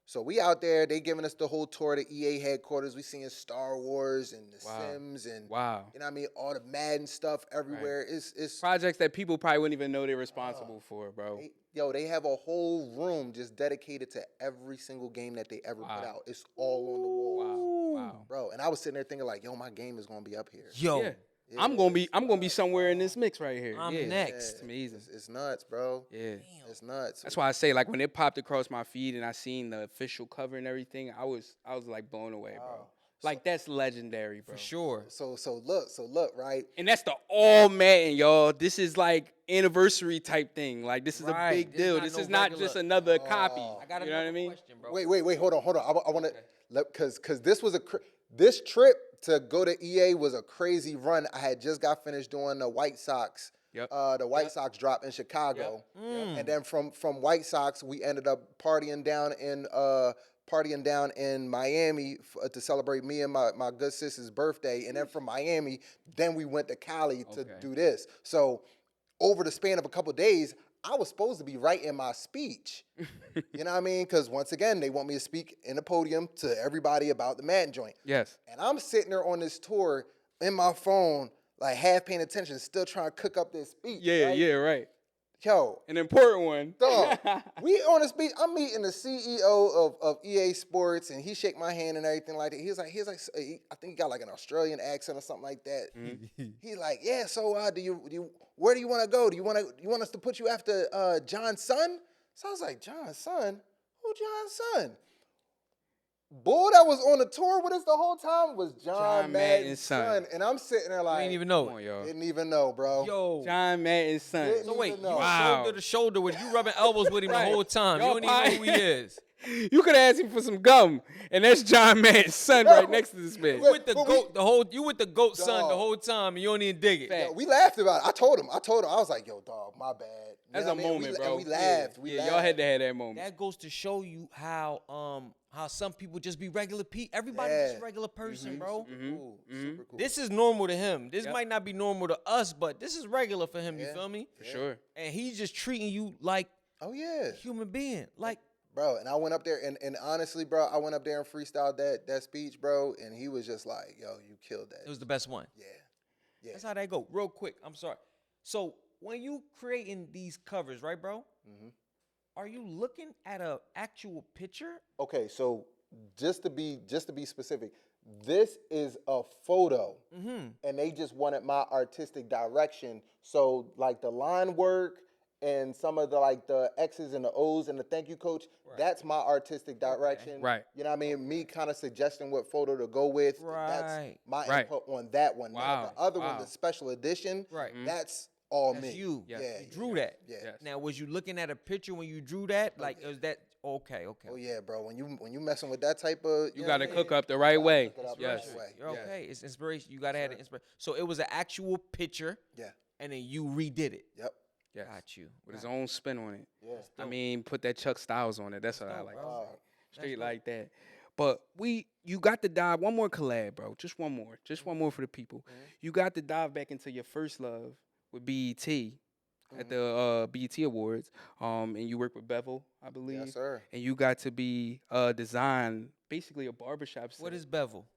So we out there. They giving us the whole tour of the EA headquarters. We seeing Star Wars and the Sims and you know what I mean, all the Madden stuff everywhere. It's projects that people probably wouldn't even know they're responsible for, bro. They have a whole room just dedicated to every single game that they ever put out. It's all on the wall. Wow. Bro. And I was sitting there thinking like, yo, my game is gonna be up here. Yo. Yeah. Yeah. I'm gonna be somewhere in this mix right here. I'm next. It's amazing. It's nuts, bro. Yeah. Damn. It's nuts. That's why I say, like, when it popped across my feed and I seen the official cover and everything, I was like blown away, bro. Like, that's legendary, bro. For sure. So look, right? And that's the all Madden, y'all. This is like anniversary type thing. Like, this is a big deal. This is not just another copy. I got you know what I mean? Question, bro. Wait, hold on. I want to, because this was this trip to go to EA was a crazy run. I had just got finished doing the White Sox. The White Sox drop in Chicago, and then from White Sox we ended up partying down in Miami to celebrate me and my good sister's birthday, and then from Miami, then we went to Cali to do this. So over the span of a couple of days, I was supposed to be writing my speech. You know what I mean? Because once again, they want me to speak in the podium to everybody about the Madden joint. Yes. And I'm sitting there on this tour in my phone, like half paying attention, still trying to cook up this speech. Yeah, right? yeah, right. Yo, An important one. dog, we on a speech. I'm meeting the CEO of EA Sports, and he shake my hand and everything like that. He's like, I think he got like an Australian accent or something like that. He's like, yeah. So, where do you want to go? You want us to put you after John's son? So I was like, John's son? Who John's son? Boy that was on the tour with us the whole time was John Madden's son. And I'm sitting there like, I didn't even know. Come on, y'all. didn't even know, bro. Yo. John Madden's son. Didn't So wait, even you know. Wow. shoulder to shoulder with you rubbing elbows with him Right. the whole time. You Y'all don't even know who he pie- is. You could ask him for some gum, and that's John Madden's son right next to this man. You with the But goat you with the goat son the Dog. whole time and you don't even dig it. Fact. Yo, we laughed about it. I told him. I was like, yo, dog, my bad. You That's know a what I mean? moment, We, bro. And we laughed. We Yeah, laughed. y'all had to have that moment. That goes to show you how some people just be regular people. Everybody's just a regular person, bro. Cool. Super cool. This is normal to him. This Yep. might not be normal to us, but this is regular for him. You Yeah. feel me? For sure. And he's just treating you like Oh, yeah. a human being. Like, Bro, and I went up there, and honestly, bro, I went up there and freestyled that speech, bro, and he was just like, yo, you killed that. it was the best one. Yeah. Yeah. That's how that go. Real quick, I'm sorry. So when you creating these covers, right, bro? Are you looking at a actual picture? Okay, so just to be specific, this is a photo, and they just wanted my artistic direction. So like the line work and some of the X's and the O's and the thank you coach, that's my artistic direction. Right. You know what I mean? Me kind of suggesting what photo to go with. That's Right. my Right. input on that one. Wow. Now the other Wow. one, the special edition, Right. that's all That's me. you. Yes. Yeah. You drew that. Yeah. Yes. Now, was you looking at a picture when you drew that? Like, is that okay? Oh yeah, bro. When you messing with that type of, You know got to what I cook mean? up the right way. Cook it up the Yes. right way. You're Yes. okay. It's inspiration. You gotta have the inspiration. So it was an actual picture, Yeah. and then you redid it. Yep. Yes. Got you. With his own spin on it. Yeah. I mean, put that Chuck Styles on it. That's what I dope, like. bro. Straight like that. But you got to dive one more collab, bro. Just one more for the people. You got to dive back into your first love with BET at the BET Awards. And you work with Bevel, I believe. Yes, sir. And you got to be design basically a barbershop set. What is Bevel?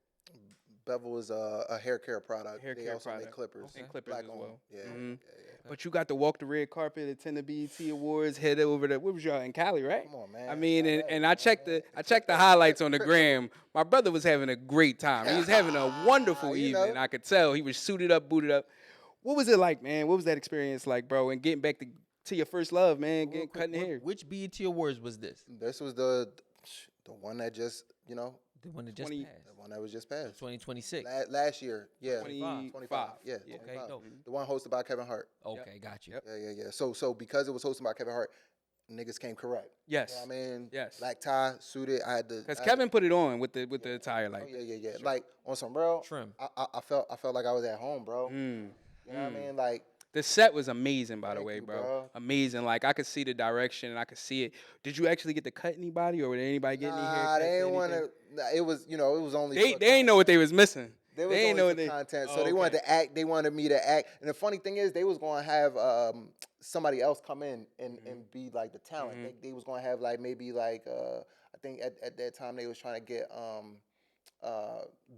Bevel is a hair care product. Hair They care also product. make clippers. And clippers Black as owned. well. Yeah. Mhm. Yeah. But you got to walk the red carpet, attend the BET Awards, head over to what was y'all in Cali, right? Come on, man. I mean, and I checked the highlights on the gram. My brother was having a great time. He was having a wonderful You know. evening. I could tell he was suited up, booted up. What was it like, man? What was that experience like, bro? And getting back to your first love, man, Real quick, cutting hair. Which BET Awards was this? This was the one that just, The one that just 20 passed. the one that was just passed. 2026. Last year. Yeah. 25. Yeah. Yeah. 25. Okay, dope. The one hosted by Kevin Hart. Okay, got you. Yep. Yeah. So because it was hosted by Kevin Hart, niggas came correct. Yes. You know what I mean? Yes. Black tie, suited. I had to. Because I had Kevin put it on with the attire, to- like. Oh, yeah. Like on some real Trim. I felt like I was at home, bro. Mm. You know what I mean? Like. The set was amazing, by the Thank way, you, bro. bro. Amazing. Like I could see the direction and I could see it. Did you actually get to cut anybody, or did anybody get any haircuts? Nah, they or didn't want anything? to. It was, it was only. They for ain't know what they was missing. They was They ain't only know for what they content, Oh, so they wanted okay. to act. They wanted me to act, and the funny thing is, they was going to have somebody else come in and be like the talent. They was going to have like maybe like I think at that time they was trying to get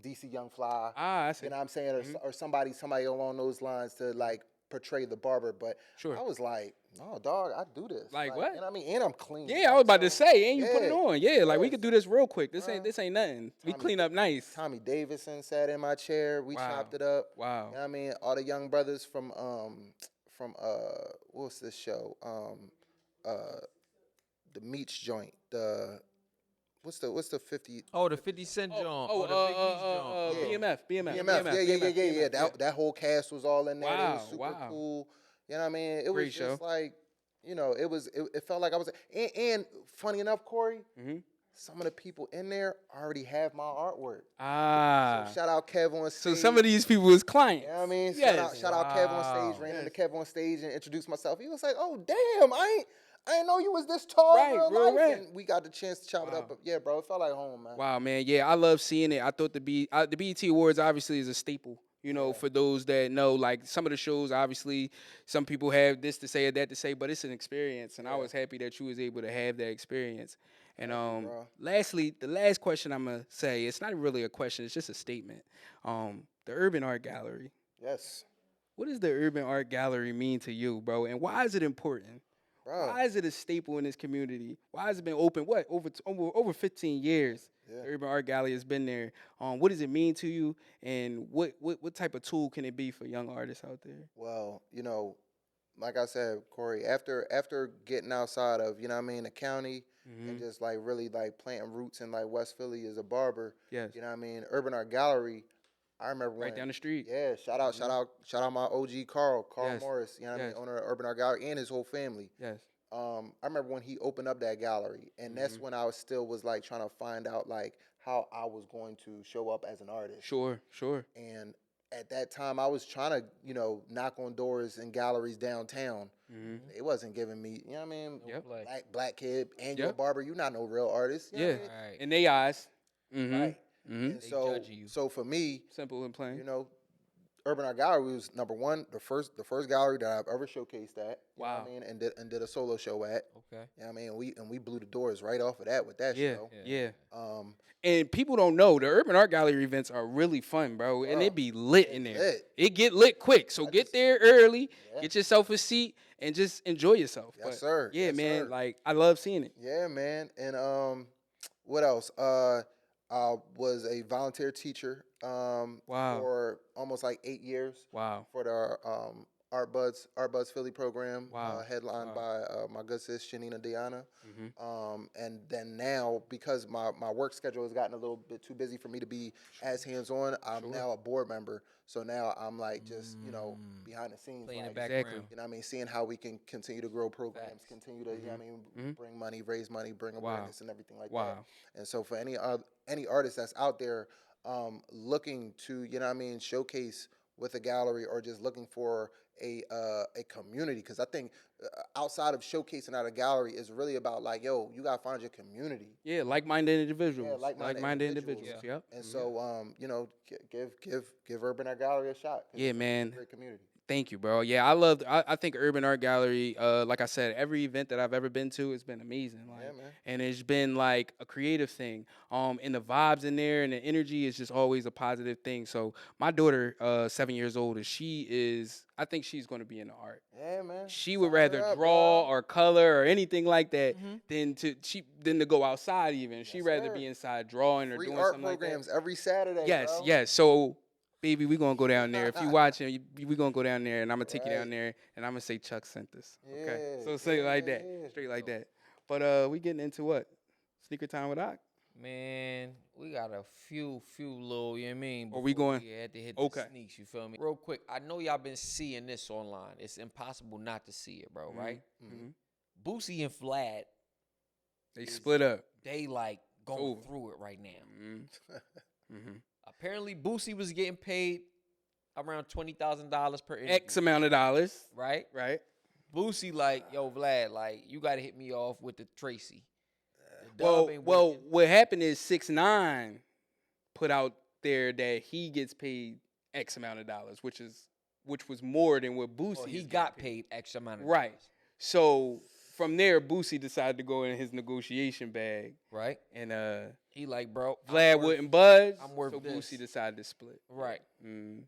DC Young Fly. I see. You know what I'm saying, or somebody along those lines to like portray the barber. But Sure. I was like, no, dog, I do this. Like what? You know what I mean? And I'm clean. Yeah, I was about to say, and you put it Yeah. on. Yeah, like we Yeah. could do this real quick. This Bruh. ain't nothing. We Tommy- clean up nice. Tommy Davidson sat in my chair. We Wow. chopped it up. Wow. You know what I mean? All the young brothers from what's this show? The Meats joint. What's the 50? Oh, the 50 Cent joint. Oh, the Big Meats joint. BMF. BMF. Yeah. That whole cast was all in there. It was Wow, super wow. cool. You know what I mean? It Great was show. just like, it felt like I was. And funny enough, Corey, some of the people in there already have my artwork. Ah. So shout out Kev on stage. So some of these people was clients. You know what I mean? Yes. Shout out Kev on stage. Ran into Kev on stage and introduced myself. He was like, "Oh damn, I ain't know you was this tall, Right, real real life." rap. And we got the chance to chop it up. But yeah, bro, it felt like home, man. Wow, man. Yeah, I love seeing it. I thought the BET Awards obviously is a staple. You know, for those that know, like some of the shows, obviously, some people have this to say or that to say, but it's an experience, and I was happy that you was able to have that experience. And bro. lastly, the last question I'm gonna say, it's not really a question, it's just a statement. The Urban Art Gallery. Yes. what does the Urban Art Gallery mean to you, bro? And why is it important? Bro. Why is it a staple in this community? Why has it been open? What over 15 years? Yeah. The Urban Art Gallery has been there. What does it mean to you? And what type of tool can it be for young artists out there? Well, like I said, Corey, after getting outside of, the county and just like really like planting roots in like West Philly as a barber, Yes. Urban Art Gallery, I remember Right down the street. Yeah, shout out my OG Carl Yes. Morris, Yes. owner of Urban Art Gallery and his whole family. Yes. I remember when he opened up that gallery, and that's when I was like trying to find out like how I was going to show up as an artist. Sure. And at that time, I was trying to, knock on doors in galleries downtown. It wasn't giving me, Yep. black kid, and you're a Yep. barber, you're not no real artist. You know Yeah. what I mean? Right. In their eyes. Right. And They so, judging you. so for me, Simple and plain. Urban Art Gallery was number one, the first gallery that I've ever showcased at. You know Wow. what I mean? And did a solo show at. Okay. You know what I mean? And we blew the doors right off of that with that Yeah. show. Yeah. Um, And people don't know the Urban Art Gallery events are really fun, bro. And it be lit in there. lit. It get lit quick. So get there early, get yourself a seat, and just enjoy yourself. Yes, sir. Yeah, Yes, man. sir. Like I love seeing it. Yeah, man. And what else? I was a volunteer teacher Wow. for almost like 8 years Wow. for the Art Buds Philly program, Wow. headlined by my good sis Shanina Diana. Mm-hmm. And then now, because my work schedule has gotten a little bit too busy for me to be as hands-on, I'm now a board member. So now I'm like just, behind the scenes. Playing the like, background. Exactly. You know what I mean? Seeing how we can continue to grow programs, Facts. continue to, you know what I mean, bring money, raise money, bring Wow. awareness and everything like that. Wow. And so for any artist that's out there looking to, you know what I mean, showcase with a gallery or just looking for a community, because I think outside of showcasing at a gallery is really about like, yo, you gotta find your community. Yeah, like-minded individuals. Yeah, like-minded individuals. Yep. And so give Urban Art Gallery a shot. 'Cause Yeah, it's a man. great community. Thank you, bro. Yeah, I think Urban Art Gallery, like I said, every event that I've ever been to, it's been amazing. Like, Yeah, man. and it's been like a creative thing. And the vibes in there and the energy is just always a positive thing. So my daughter, 7 years old, I think she's going to be into art. Yeah, man. She would Sign her rather up, draw bro. or color or anything like that than to go outside even. She'd Yes, rather sir. be inside drawing or Free doing art something like that. programs every Saturday. Yes, bro. yes. So, baby, we gonna go down there. If you watching, we gonna go down there, and I'm gonna take you down Right. there, and I'm gonna say Chuck sent us. Okay, Yeah, so say it like that, yeah. straight like that. But we getting into what? Sneaker time with Doc? Man, we got a few little, you know what I mean? Are we before going? We had to hit Okay. the sneaks, you feel me? Real quick, I know y'all been seeing this online. It's impossible not to see it, bro, right? Mm-hmm. Boosie and Vlad, They split up. they like going over. through it right now. Mm-hmm. Apparently, Boosie was getting paid around $20,000 per interview, X amount of dollars, right? right? Boosie like, yo, Vlad, like, you got to hit me off with the Tracy. The Well, dub ain't well, working. what happened is 6ix9ine put out there that he gets paid X amount of dollars, which was more than what Boosie. Well, he is got getting paid X amount of Right. dollars, So from there, Boosie decided to go in his negotiation bag, right? and He like, bro, I'm Vlad worth- wouldn't budge. I'm worth so this. Boosie decided to split. Right. Mm.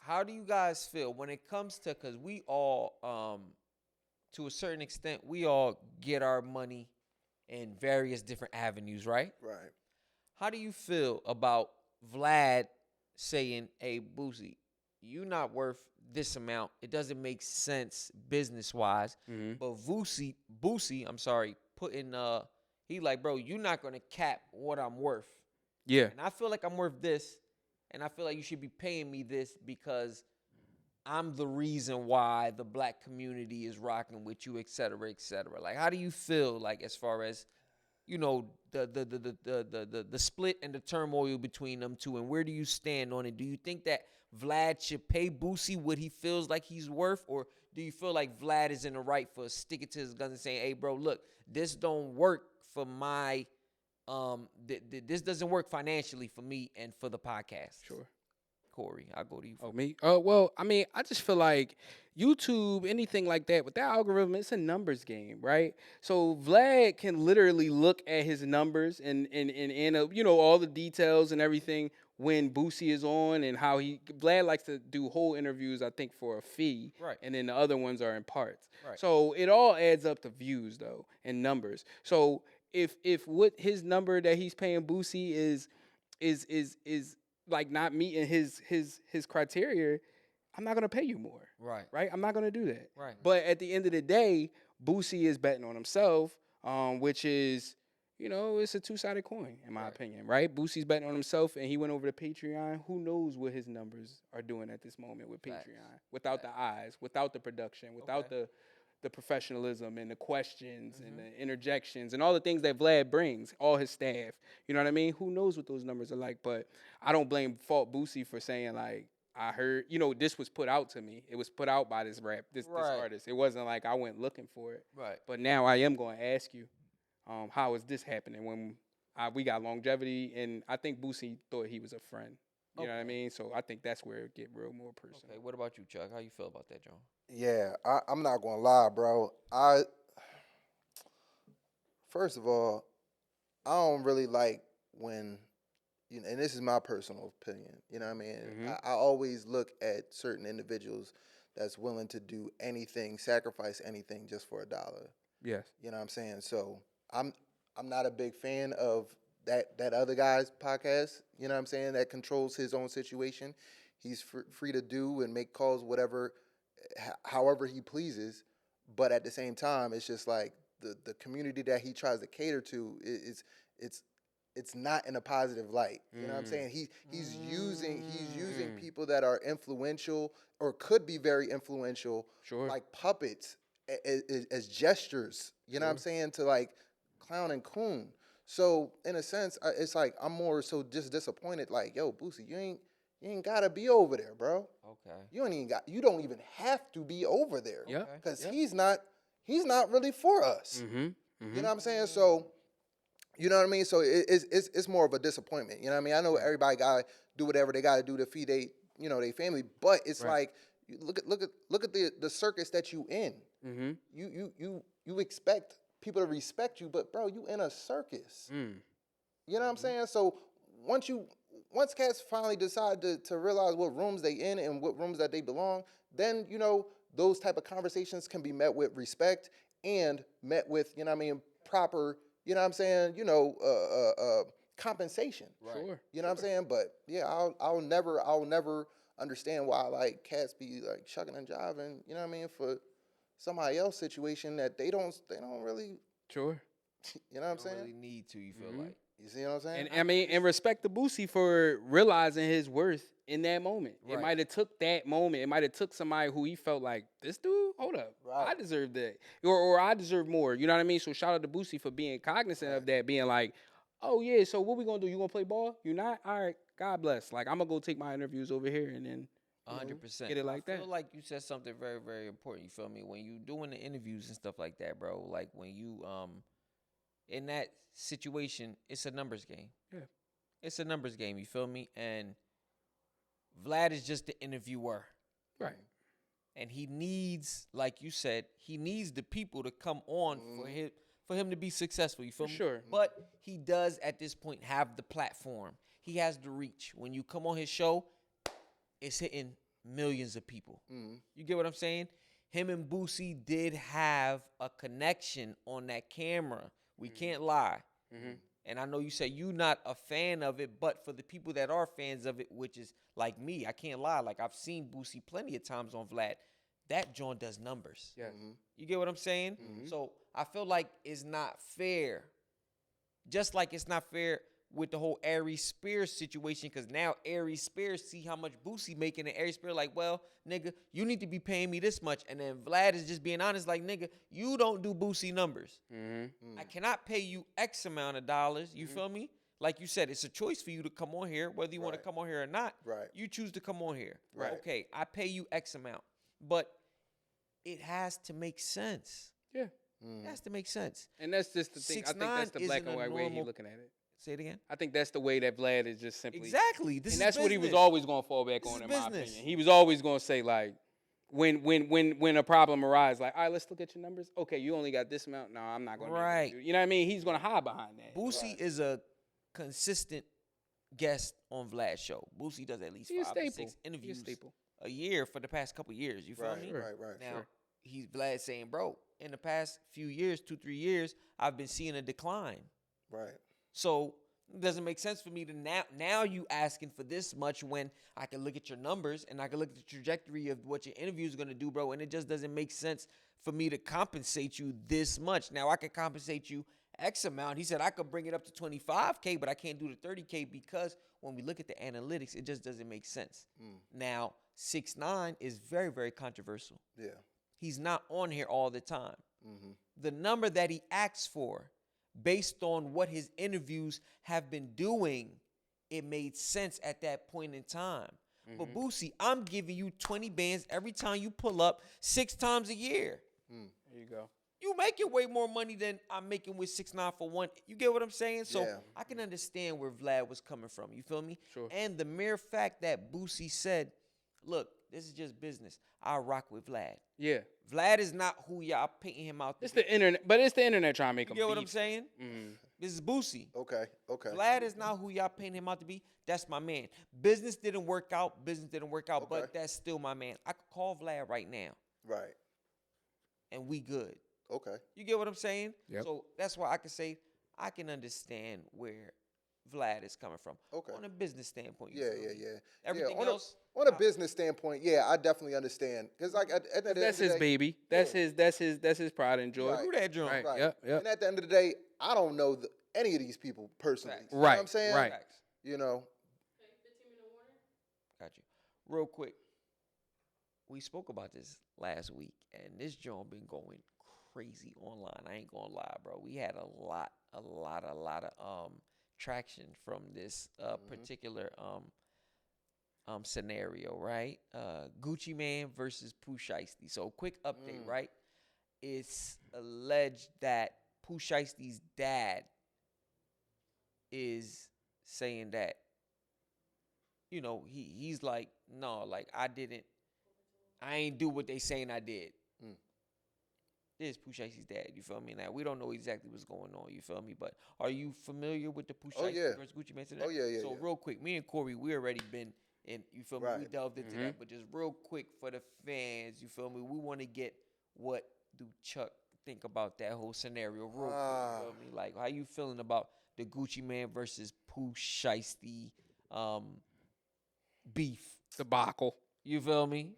How do you guys feel when it comes to, because we all, to a certain extent, we all get our money in various different avenues, right? Right. How do you feel about Vlad saying, hey, Boosie, you not worth this amount. It doesn't make sense business-wise. Mhm. But Boosie, I'm sorry, putting, he like, bro, you're not going to cap what I'm worth. Yeah. And I feel like I'm worth this, and I feel like you should be paying me this because I'm the reason why the black community is rocking with you, et cetera, et cetera. Like, how do you feel, like, as far as, you know, the split and the turmoil between them two, and where do you stand on it? Do you think that Vlad should pay Boosie what he feels like he's worth, or do you feel like Vlad is in the right for sticking to his guns and saying, hey, bro, look, this don't work for my this doesn't work financially for me and for the podcast? Sure. Corey, I'll go to you. Oh, me? Well, I mean, I just feel like YouTube, anything like that, with that algorithm, it's a numbers game, right? So Vlad can literally look at his numbers and you know, all the details and everything when Boosie is on and how Vlad likes to do whole interviews, I think, for a fee. Right. And then the other ones are in parts. Right. So it all adds up to views, though, and numbers. So if what his number that he's paying Boosie is like not meeting his criteria, I'm not gonna pay you more. Right. I'm not gonna do that. Right. But at the end of the day, Boosie is betting on himself, which is, it's a two-sided coin, in my opinion, right? Boosie's betting on himself, and he went over to Patreon. Who knows what his numbers are doing at this moment with Patreon? Without the eyes, without the production, without the professionalism and the questions and the interjections and all the things that Vlad brings, all his staff. You know what I mean? Who knows what those numbers are like? But I don't fault Boosie for saying, like, I heard, this was put out to me. It was put out by this artist. It wasn't like I went looking for it. Right. But now I am going to ask you, how is this happening when we got longevity? And I think Boosie thought he was a friend. You know what I mean? So I think that's where it get real more personal. Okay, what about you, Chuck? How you feel about that, John? Yeah, I'm not gonna lie, bro. First of all, I don't really like when, and this is my personal opinion. You know what I mean? Mm-hmm. I always look at certain individuals that's willing to do anything, sacrifice anything just for $1. Yes. You know what I'm saying? So I'm not a big fan of that other guy's podcast. You know what I'm saying? That controls his own situation. He's free to do and make calls, whatever, however he pleases. But at the same time, it's just like the community that he tries to cater to it's not in a positive light. You know what I'm saying? He's using people that are influential or could be very influential, like puppets as gestures. You know what I'm saying? To like clown and coon. So in a sense, it's like I'm more so just disappointed. Like, yo, Boosie, you ain't gotta be over there, bro. Okay. You don't even have to be over there. Yeah. Because he's not really for us. Mm-hmm. You know what I'm saying? So, you know what I mean? So it's more of a disappointment. You know what I mean? I know everybody gotta do whatever they gotta do to feed their family, but it's like look at the circus that you in. Mm-hmm. You expect people to respect you, but bro, you in a circus. You know what I'm saying? So once cats finally decide to realize what rooms they in and what rooms that they belong, then those type of conversations can be met with respect and met with proper compensation. Right. Sure. You know what I'm saying? But yeah, I'll never understand why like cats be like shucking and jiving. You know what I mean? For somebody else's situation that they don't really. Sure. You know what I'm saying? Really need to. You feel like. You see what I'm saying? And and respect the Boosie for realizing his worth in that moment. Right. It might have took that moment. It might have took somebody who he felt like, this dude, hold up, I deserve that, or I deserve more. You know what I mean? So shout out to Boosie for being cognizant of that, being like, oh yeah, so what we gonna do? You gonna play ball? You not? All right, God bless. Like I'm gonna go take my interviews over here and then 100%. get it like that. I feel like you said something very, very important. You feel me? When you doing the interviews and stuff like that, bro. Like when you in that situation, it's a numbers game. Yeah. It's a numbers game, you feel me? And Vlad is just the interviewer. Right. And he needs, like you said, he needs the people to come on for him to be successful, you feel me? Sure. But he does at this point have the platform. He has the reach. When you come on his show, it's hitting millions of people. You get what I'm saying? Him and Boosie did have a connection on that camera. We can't lie. And I know you say you not a fan of it, but for the people that are fans of it, which is like me, I can't lie. Like I've seen Boosie plenty of times on Vlad. That joint does numbers. Yeah. You get what I'm saying? So I feel like it's not fair. Just like it's not fair with the whole Aries Spears situation, because now Aries Spears see how much Boosie making, and Aries Spears like, well, nigga, you need to be paying me this much. And then Vlad is just being honest, like, nigga, you don't do Boosie numbers. I cannot pay you X amount of dollars. You feel me? Like you said, it's a choice for you to come on here, whether you want to come on here or not. Right. You choose to come on here. Right. Okay, I pay you X amount. But it has to make sense. Yeah. It has to make sense. And that's just the thing. I think that's the 6ix9ine black and isn't a white way he normal- looking at it. Say it again. I think that's the way that Vlad is just simply. Exactly. This And is that's what he was business. always going to fall back This on, is in my business. opinion. He was always going to say, like, when a problem arises, like, all right, let's look at your numbers. Okay, you only got this amount. No, I'm not going to. Right. You know what I mean? He's going to hide behind that. Boosie is a consistent guest on Vlad's show. Boosie does at least He a 5 to staple. 6 interviews He a staple. a year for the past couple years. You feel Right, me? right. Now, Sure. he's Vlad saying, bro, in the past few years, 2-3 years, I've been seeing a decline. Right. So it doesn't make sense for me to now you asking for this much when I can look at your numbers and I can look at the trajectory of what your interview is going to do, bro. And it just doesn't make sense for me to compensate you this much. Now I can compensate you X amount. He said I could bring it up to 25K, but I can't do the 30K because when we look at the analytics, it just doesn't make sense. Now 6'9" is very, very controversial. Yeah. He's not on here all the time. The number that he asks for, based on what his interviews have been doing, it made sense at that point in time. But Boosie, I'm giving you 20 bands every time you pull up 6 times a year. There you go. You making way more money than I'm making with 6'9" for one. You get what I'm saying? So Yeah. I can understand where Vlad was coming from. You feel me? Sure. And the mere fact that Boosie said, look, this is just business. I rock with Vlad. Yeah. Vlad is not who y'all painting him out to It's be. the internet, but it's the internet trying to make You him get what I'm beef. saying? This is Boosie. Okay. Okay. Vlad is not who y'all painting him out to be. That's my man. Business didn't work out. Okay. But that's still my man. I could call Vlad right now, Right. and we good. Okay. You get what I'm saying? Yep. So that's why I can say I can understand where Vlad is coming from. Okay. On a business standpoint. You Yeah, feel yeah, me? yeah. Everything on else. on a business standpoint, yeah, I definitely understand. Because like at the end of That's the his day, baby. That's his pride and joy. Right. Who that drum? Right. Right. Yep. And at the end of the day, I don't know any of these people personally. Facts. You know what I'm Right, saying? right. Facts. You know. Got you. Real quick. We spoke about this last week, and this joint been going crazy online. I ain't gonna lie, bro. We had a lot of traction from this particular scenario, right? Gucci Man versus Pooh Shiesty. So quick update, right? It's alleged that Pooh Shiesty's dad is saying that, you know, he's like, no, like I ain't do what they saying I did. This is Pooh Shiesty's dad, you feel me? Now, we don't know exactly what's going on, you feel me? But are you familiar with the Pooh Oh, Shiesty yeah. versus Gucci Man today? Oh, yeah, yeah, So yeah. real quick, me and Corey, we already been in, you feel me? We Right. delved into that, but just real quick for the fans, you feel me? We want to get what do Chuck think about that whole scenario real quick, you feel me? Like, how you feeling about the Gucci Man versus Pooh Shiesty beef? Debacle. You feel me?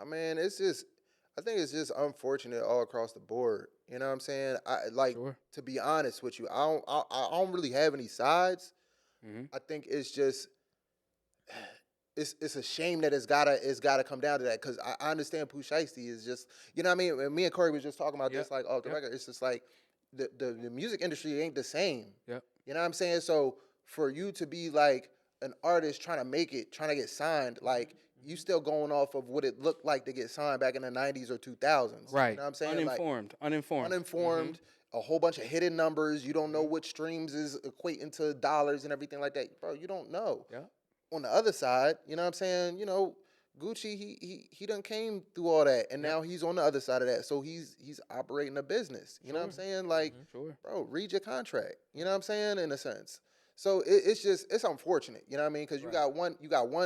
I mean, I think it's just unfortunate all across the board. You know what I'm saying? Sure. To be honest with you, I don't really have any sides. I think it's just it's a shame that it's gotta come down to that, because I understand Pooh Shiesty is just, you know what I mean? And me and Corey was just talking about this, like, oh, the record, it's just like the music industry ain't the same. Yep. You know what I'm saying? So for you to be like an artist trying to get signed, like you still going off of what it looked like to get signed back in the 90s or 2000s. Right. You know what I'm saying? Uninformed. A whole bunch of hidden numbers. You don't know what streams is equating to dollars and everything like that. Bro, you don't know. Yeah. On the other side, you know what I'm saying? You know, Gucci, he done came through all that, and now he's on the other side of that. So he's operating a business. You know what I'm saying? Like, Sure. bro, read your contract. You know what I'm saying? In a sense. So it's unfortunate. You know what I mean? Because you got one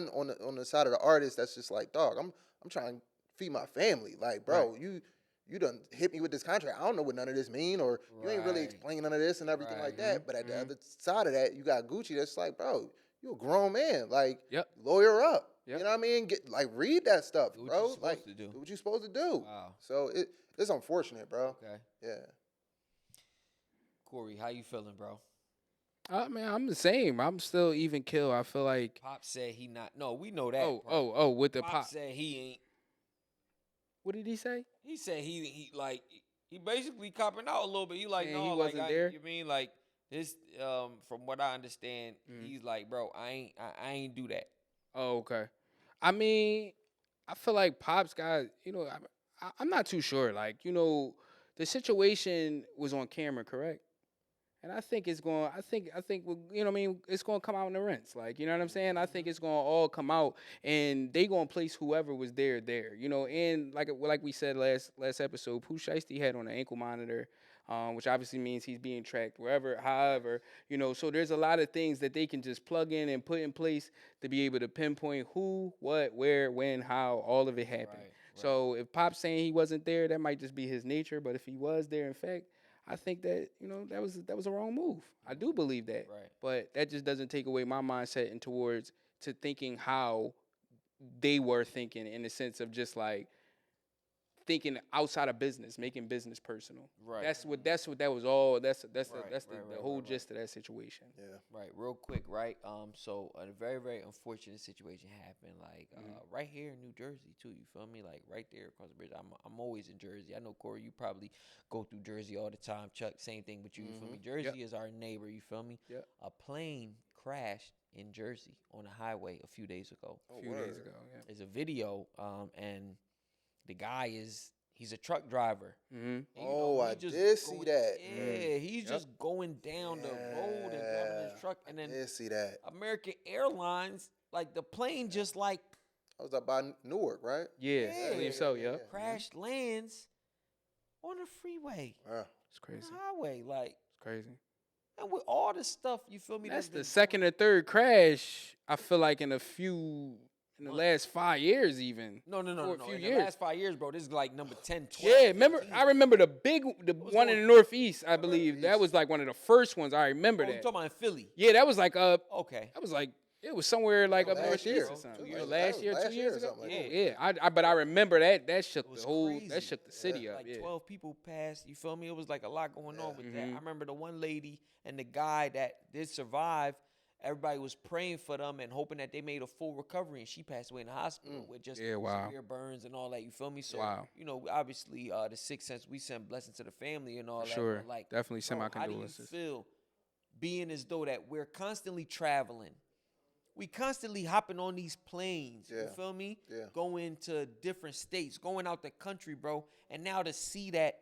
on the side of the artist that's just like, dog, I'm trying to feed my family. Like, bro, you done hit me with this contract. I don't know what none of this mean, or you ain't really explaining none of this and everything like that. But at the other side of that, you got Gucci that's like, bro, you a grown man. Like, lawyer up. Yep. You know what I mean? Read that stuff, Do what bro. you're supposed Like, to do. do what you're supposed to do. Wow. So it's unfortunate, bro. Okay. Yeah. Corey, how you feeling, bro? Man, I'm the same. I'm still even kill. I feel like. Pop said he not. No, we know that. With the Pop pop. said he ain't. What did he say? He said he like he basically copping out a little bit. He like, Saying no, he like wasn't there? You mean like this? From what I understand, he's like, bro, I ain't do that. Oh, okay. I mean, I feel like Pop's got, I'm not too sure. Like, the situation was on camera, correct? And I think it's going. I think it's going to come out in the rinse. Like, you know what I'm saying? I think it's going to all come out, and they going to place whoever was there. And like we said last episode, Pooh Shiesty had on an ankle monitor. which obviously means he's being tracked wherever, however, so there's a lot of things that they can just plug in and put in place to be able to pinpoint who, what, where, when, how, all of it happened. Right. So if Pop's saying he wasn't there, that might just be his nature. But if he was there, in fact, I think that that was a wrong move. I do believe that. Right. But that just doesn't take away my mindset and towards to thinking how they were thinking in the sense of just like thinking outside of business, making business personal. Right. That's what that was all. That's the whole right. gist of that situation. Yeah. Right, real quick, right? So a very, very unfortunate situation happened, like right here in New Jersey too. You feel me? Like right there across the bridge. I'm always in Jersey. I know Corey, you probably go through Jersey all the time. Chuck, same thing with you. You feel me? Jersey is our neighbor. You feel me? Yep. A plane crashed in Jersey on a highway a few days ago. A few days ago. Yeah. There's a video, and the guy he's a truck driver. Mm-hmm. I did see that. Yeah, he's just going down the road and driving his truck, and then I did see that. American Airlines, like the plane, just like I was up by Newark, right? Yeah, I believe so. Yeah. crash lands on the freeway, Yeah. It's crazy. on the highway, like, It's crazy. and with all the stuff, you feel me? That's the been- second or third crash. I feel like in the last 5 years, even. No. for a few In years. the last 5 years, bro, this is like number 10, 12. Yeah, I remember the one in the Northeast. I believe Northeast. that was like one of the first ones. I remember Oh, you that. talking about in Philly? Yeah, that was like Okay. it was somewhere like up Last northeast year. or something. Last- Last year, last 2 year years or ago. something like that. Yeah. But I remember that shook was the whole crazy. that shook the city up. Like Yeah. 12 people passed. You feel me? It was like a lot going on with that. Mhm. I remember the one lady and the guy that did survive. Everybody was praying for them and hoping that they made a full recovery, and she passed away in the hospital with just severe burns and all that. You feel me? So, obviously, the Sixth Sense, we send blessings to the family and all that. Sure. But like, Definitely send my bro, how do you condolences. feel being as though that we're constantly traveling? We constantly hopping on these planes, you Yeah. feel me? Yeah. Going to different states, going out the country, bro. And now to see that,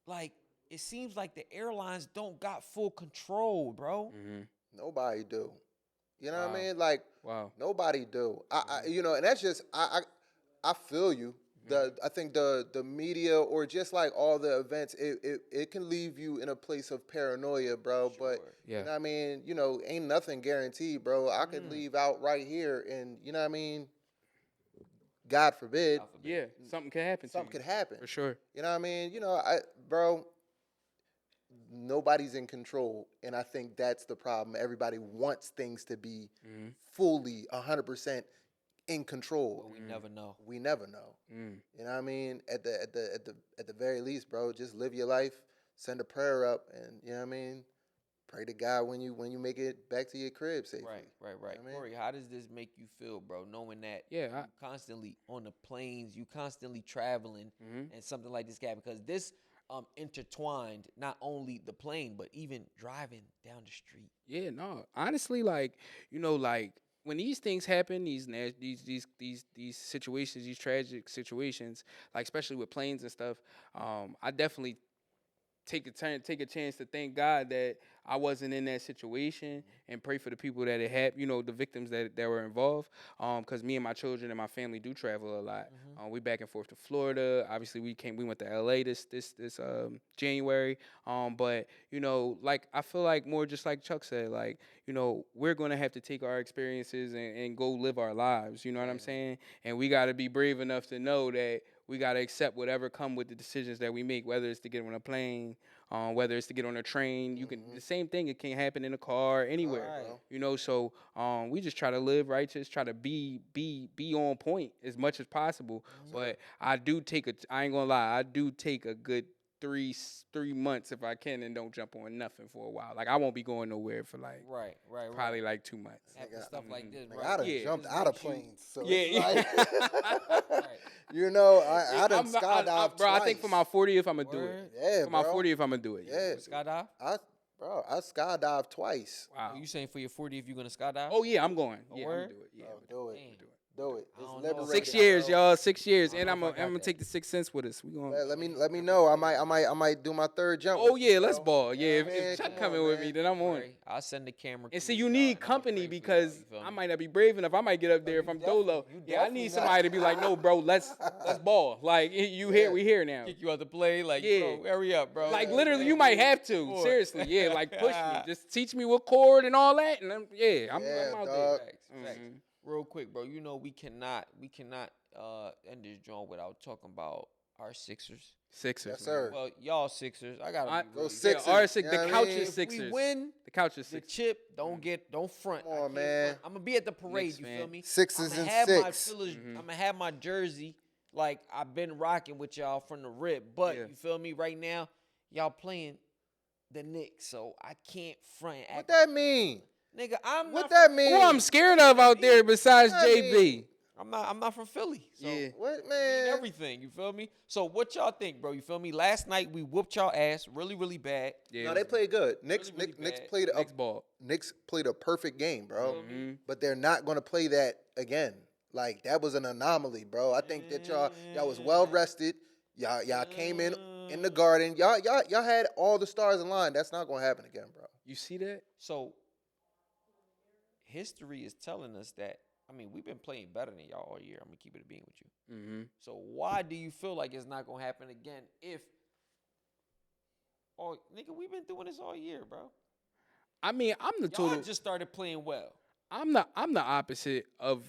like, it seems like the airlines don't got full control, bro. Mm-hmm. Nobody do. You know what Wow. I mean? Like, Wow. nobody do. I and that's just I feel you. I think the media or just like all the events, it can leave you in a place of paranoia, bro. But Yeah. you know what I mean? Ain't nothing guaranteed, bro. I could leave out right here, and you know what I mean? God forbid, Yeah. Something could happen. something to you. could happen. For sure. You know what I mean? Bro, nobody's in control. And I think that's the problem. Everybody wants things to be fully 100% in control. But we never know. We never know. Mm. You know what I mean? At the very least, bro, just live your life, send a prayer up, and you know what I mean? Pray to God when you make it back to your crib safely. Right. You know what I mean? Corey, how does this make you feel, bro? Knowing that Yeah, you constantly on the planes, you constantly traveling, and something like this guy, because this intertwined not only the plane, but even driving down the street. Yeah, no. Honestly, like, like when these things happen, these situations, these tragic situations, like especially with planes and stuff, I definitely take a chance to thank God that I wasn't in that situation and pray for the people that it had, the victims that were involved. Because me and my children and my family do travel a lot. We back and forth to Florida. Obviously, we went to LA this January. But like I feel like more just like Chuck said, like we're gonna have to take our experiences and go live our lives. You know what I'm saying? And we got to be brave enough to know that we got to accept whatever come with the decisions that we make, whether it's to get on a plane, whether it's to get on a train. You can the same thing. It can happen in a car, anywhere. Right. So we just try to live righteous, try to be on point as much as possible. But I ain't gonna lie, I do take a good 3 months if I can and don't jump on nothing for a while. Like I won't be going nowhere for like Right. probably like 2 months. After stuff like this, Like, bro. I done Yeah. jumped out of planes. So Yeah, it's like, Right. I done skydived bro. twice. I think for my 40th, I'm gonna do Word. it. Yeah, For my bro. 40th, I'm gonna do it. Yeah. Skydive? I skydived twice. Wow. You saying for your 40 if you're gonna skydive? Oh yeah, I'm going. A Yeah, I'm word? gonna do it. Yeah, Bro, I'm gonna do it. Damn. Do it. It's don't know. liberating. 6 years, bro. y'all. 6 years, and know I'm if I got gonna that. take the 6 cents with us. We gonna. Let me know. I might do my third jump. Oh with you, yeah, let's bro. ball. Yeah, Man, if Chuck come coming on, with me, man. then I'm on. Right. I'll send the camera. And see, crew you out, need and I'ma company pray for y'all, because you feel I me? might not be brave enough. I might get up there if I'm dolo. Yeah, I need somebody to be like, no, bro, let's ball. Like you here, we here now. Kick you out the play, like, Yeah. bro, hurry up, bro. Like literally, you might have to. Boy. Seriously, yeah. Like push me, just teach me what chord and all that, and I'm Yeah, out dog. Facts. Real quick, bro. You know we cannot end this joint without talking about our Sixers. Sixers, Yes, sir. Well, y'all Sixers, I gotta be Go real. Sixers. Yeah, our you six, know the what I couch mean? is If Sixers. we win The couch is the Sixers. chip, don't front. Come on, man. I'm gonna be at the parade. Knicks You fan. feel me? Sixes I'ma and have six. my Phillies, I'm gonna have my jersey like I've been rocking with y'all from the rip. But Yeah. you feel me? Right now, y'all playing the Knicks, so I can't front. What that mean? Nigga, I'm What not that from- mean? Who I'm scared of out there besides What that JB? mean? I'm not from Philly. So Yeah. What, mean man? everything, you feel me? So what y'all think, bro? You feel me? Last night we whooped y'all ass really, really bad. Yeah, No, they played good. Knicks really Knicks bad. played a Knicks ball. Knicks played a perfect game, bro. Mhm. But they're not gonna play that again. Like that was an anomaly, bro. I think that y'all was well rested. Y'all came in the garden. Y'all had all the stars in line. That's not gonna happen again, bro. You see that? So history is telling us that. I mean, we've been playing better than y'all all year. I'm gonna keep it a bean with you. Mm-hmm. So why do you feel like it's not gonna happen again? If nigga, we've been doing this all year, bro. I mean, I'm the Y'all total. just started playing well. I'm the opposite of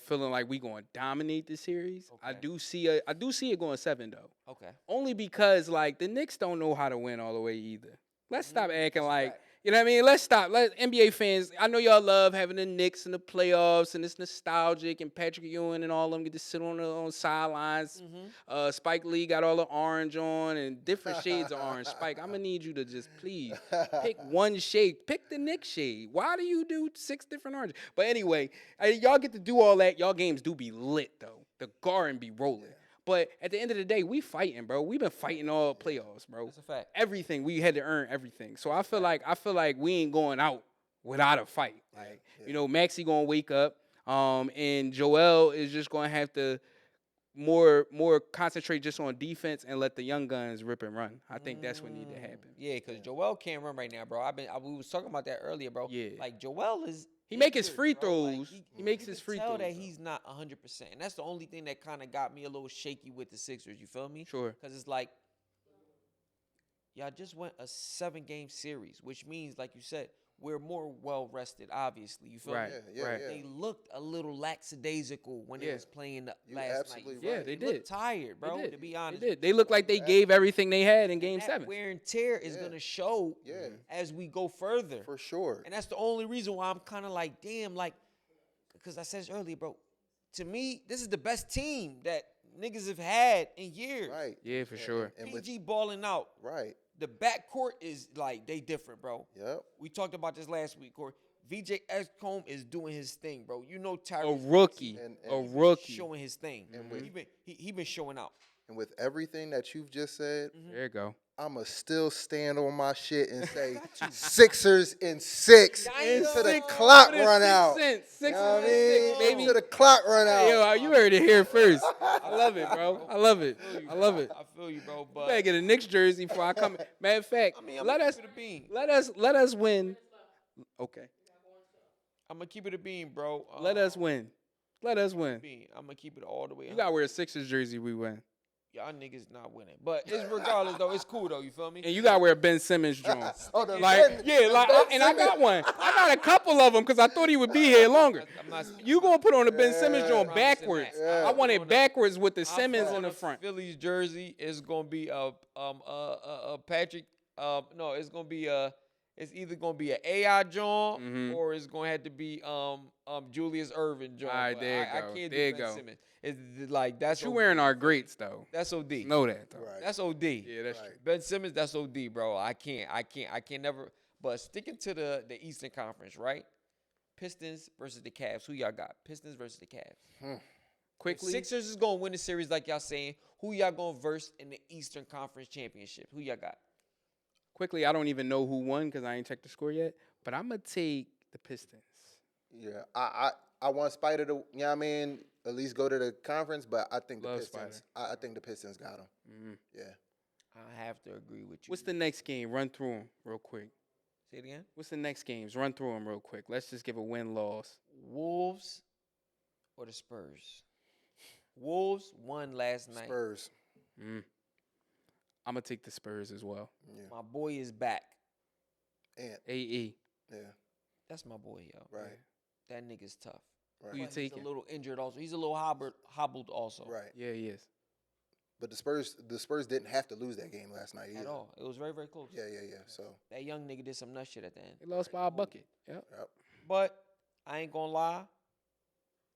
feeling like we going to dominate the series. I Okay. do see it going 7 though. Okay. Only because like the Knicks don't know how to win all the way either. Let's stop acting that's a like fact. you know what I mean. Let's stop. Let NBA fans. I know y'all love having the Knicks in the playoffs and it's nostalgic and Patrick Ewing and all of them get to sit on the sidelines. Spike Lee got all the orange on and different shades of orange. Spike, I'm gonna need you to just please pick one shade. Pick the Knicks shade. Why do you do 6 different oranges? But anyway, y'all get to do all that. Y'all games do be lit though. The garden be rolling. But at the end of the day, we fighting, bro. We've been fighting all playoffs, bro. That's a fact. Everything we had to earn everything. So I feel like we ain't going out without a fight. Like you know, Maxie gonna wake up, and Joel is just gonna have to more concentrate just on defense and let the young guns rip and run. I think that's what need to happen. Yeah, because Joel can't run right now, bro. We was talking about that earlier, bro. Yeah. Like Joel is. He make his injured, free bro. Like, throws. He makes his free tell throws, that though. he's not 100%, and that's the only thing that kind of got me a little shaky with the Sixers. You feel me? Sure. Because it's like y'all just went a 7-game series, which means, like you said, we're more well rested. Obviously, you feel Right. me? Yeah, right. yeah. They looked a little lackadaisical when they Yeah. was playing You last night. absolutely You right. feel Yeah, me? they They looked did. tired, bro. They did. To be honest, They did. They look like they gave everything they had in Game that 7. wear and tear is gonna show Yeah. as we go further. For sure. And that's the only reason why I'm kind of like, damn, like, because I said this earlier, bro. To me, this is the best team that niggas have had in years. Right. Yeah, for sure. And with PG balling out. right. The backcourt is like, they different, bro. Yep. We talked about this last week, Corey. VJ Excombe is doing his thing, bro. You know A Tyrese rookie. And- A and- rookie. showing his thing. He been showing out. And with everything that you've just said, There you go. I'ma still stand on my shit and say Sixers in 6 until the clock run out. You Six know what I mean? baby. Until the clock run out. Yo, you heard it here first. I love it, bro. I love it. I love it. I feel you, bro. You But better get a Knicks jersey before I come. Matter of fact, I mean, I'm let gonna us keep it a bean. let us win. Okay, I'm gonna keep it a bean, bro. let us win. Let us win. Bean. I'm gonna keep it all the way. You gotta wear a Sixers jersey. We win, Y'all niggas not winning, but it's regardless though. It's cool though. You feel me? and you gotta wear a Ben Simmons joint. Oh, the Like Ben- yeah, like Ben and I got Simmons. one. I got a couple of them because I thought he would be here longer. I'm not. You gonna put on the Ben Simmons joint Promising backwards? that. I want I'm it gonna- backwards with the I'm Simmons putting on the a front. Phillies jersey is gonna be Patrick. No, it's gonna be It's either gonna be an AI John or it's gonna have to be Julius Irvin John. All right, But there you I go. can't There you do Ben go. Simmons. It's like that's You OD. wearing our greats though. That's OD. Know that though. Right. That's OD. Yeah, that's true. Ben Simmons, that's OD, bro. I can't never. But sticking to the Eastern Conference, right? Pistons versus the Cavs. Who y'all got? Pistons versus the Cavs. Quickly, Sixers is gonna win the series, like y'all saying. Who y'all gonna verse in the Eastern Conference Championship? Who y'all got? quickly. I don't even know who won because I ain't checked the score yet. But I'm gonna take the Pistons. Yeah, I I want Spider to, you know what I mean, at least go to the conference, but I think the Love Pistons. I think the Pistons got him. Mm-hmm. Yeah. I have to agree with you. What's the next game? Run through them real quick. Say it again? What's the next games? Run through them real quick. Let's just give a win-loss. Wolves or the Spurs? Wolves won last night. Spurs. I'm going to take the Spurs as well. Yeah. My boy is back. And AE. yeah. That's my boy, yo. Right. That nigga's tough. Right. Who you But taking? He's a little injured also. He's a little hobbled also. Right. Yeah, he is. But the Spurs didn't have to lose that game last night either. At all. It was very, very close. Yeah. So. That young nigga did some nut shit at the end. They lost by a bucket. Yep. Yep. But I ain't gonna lie.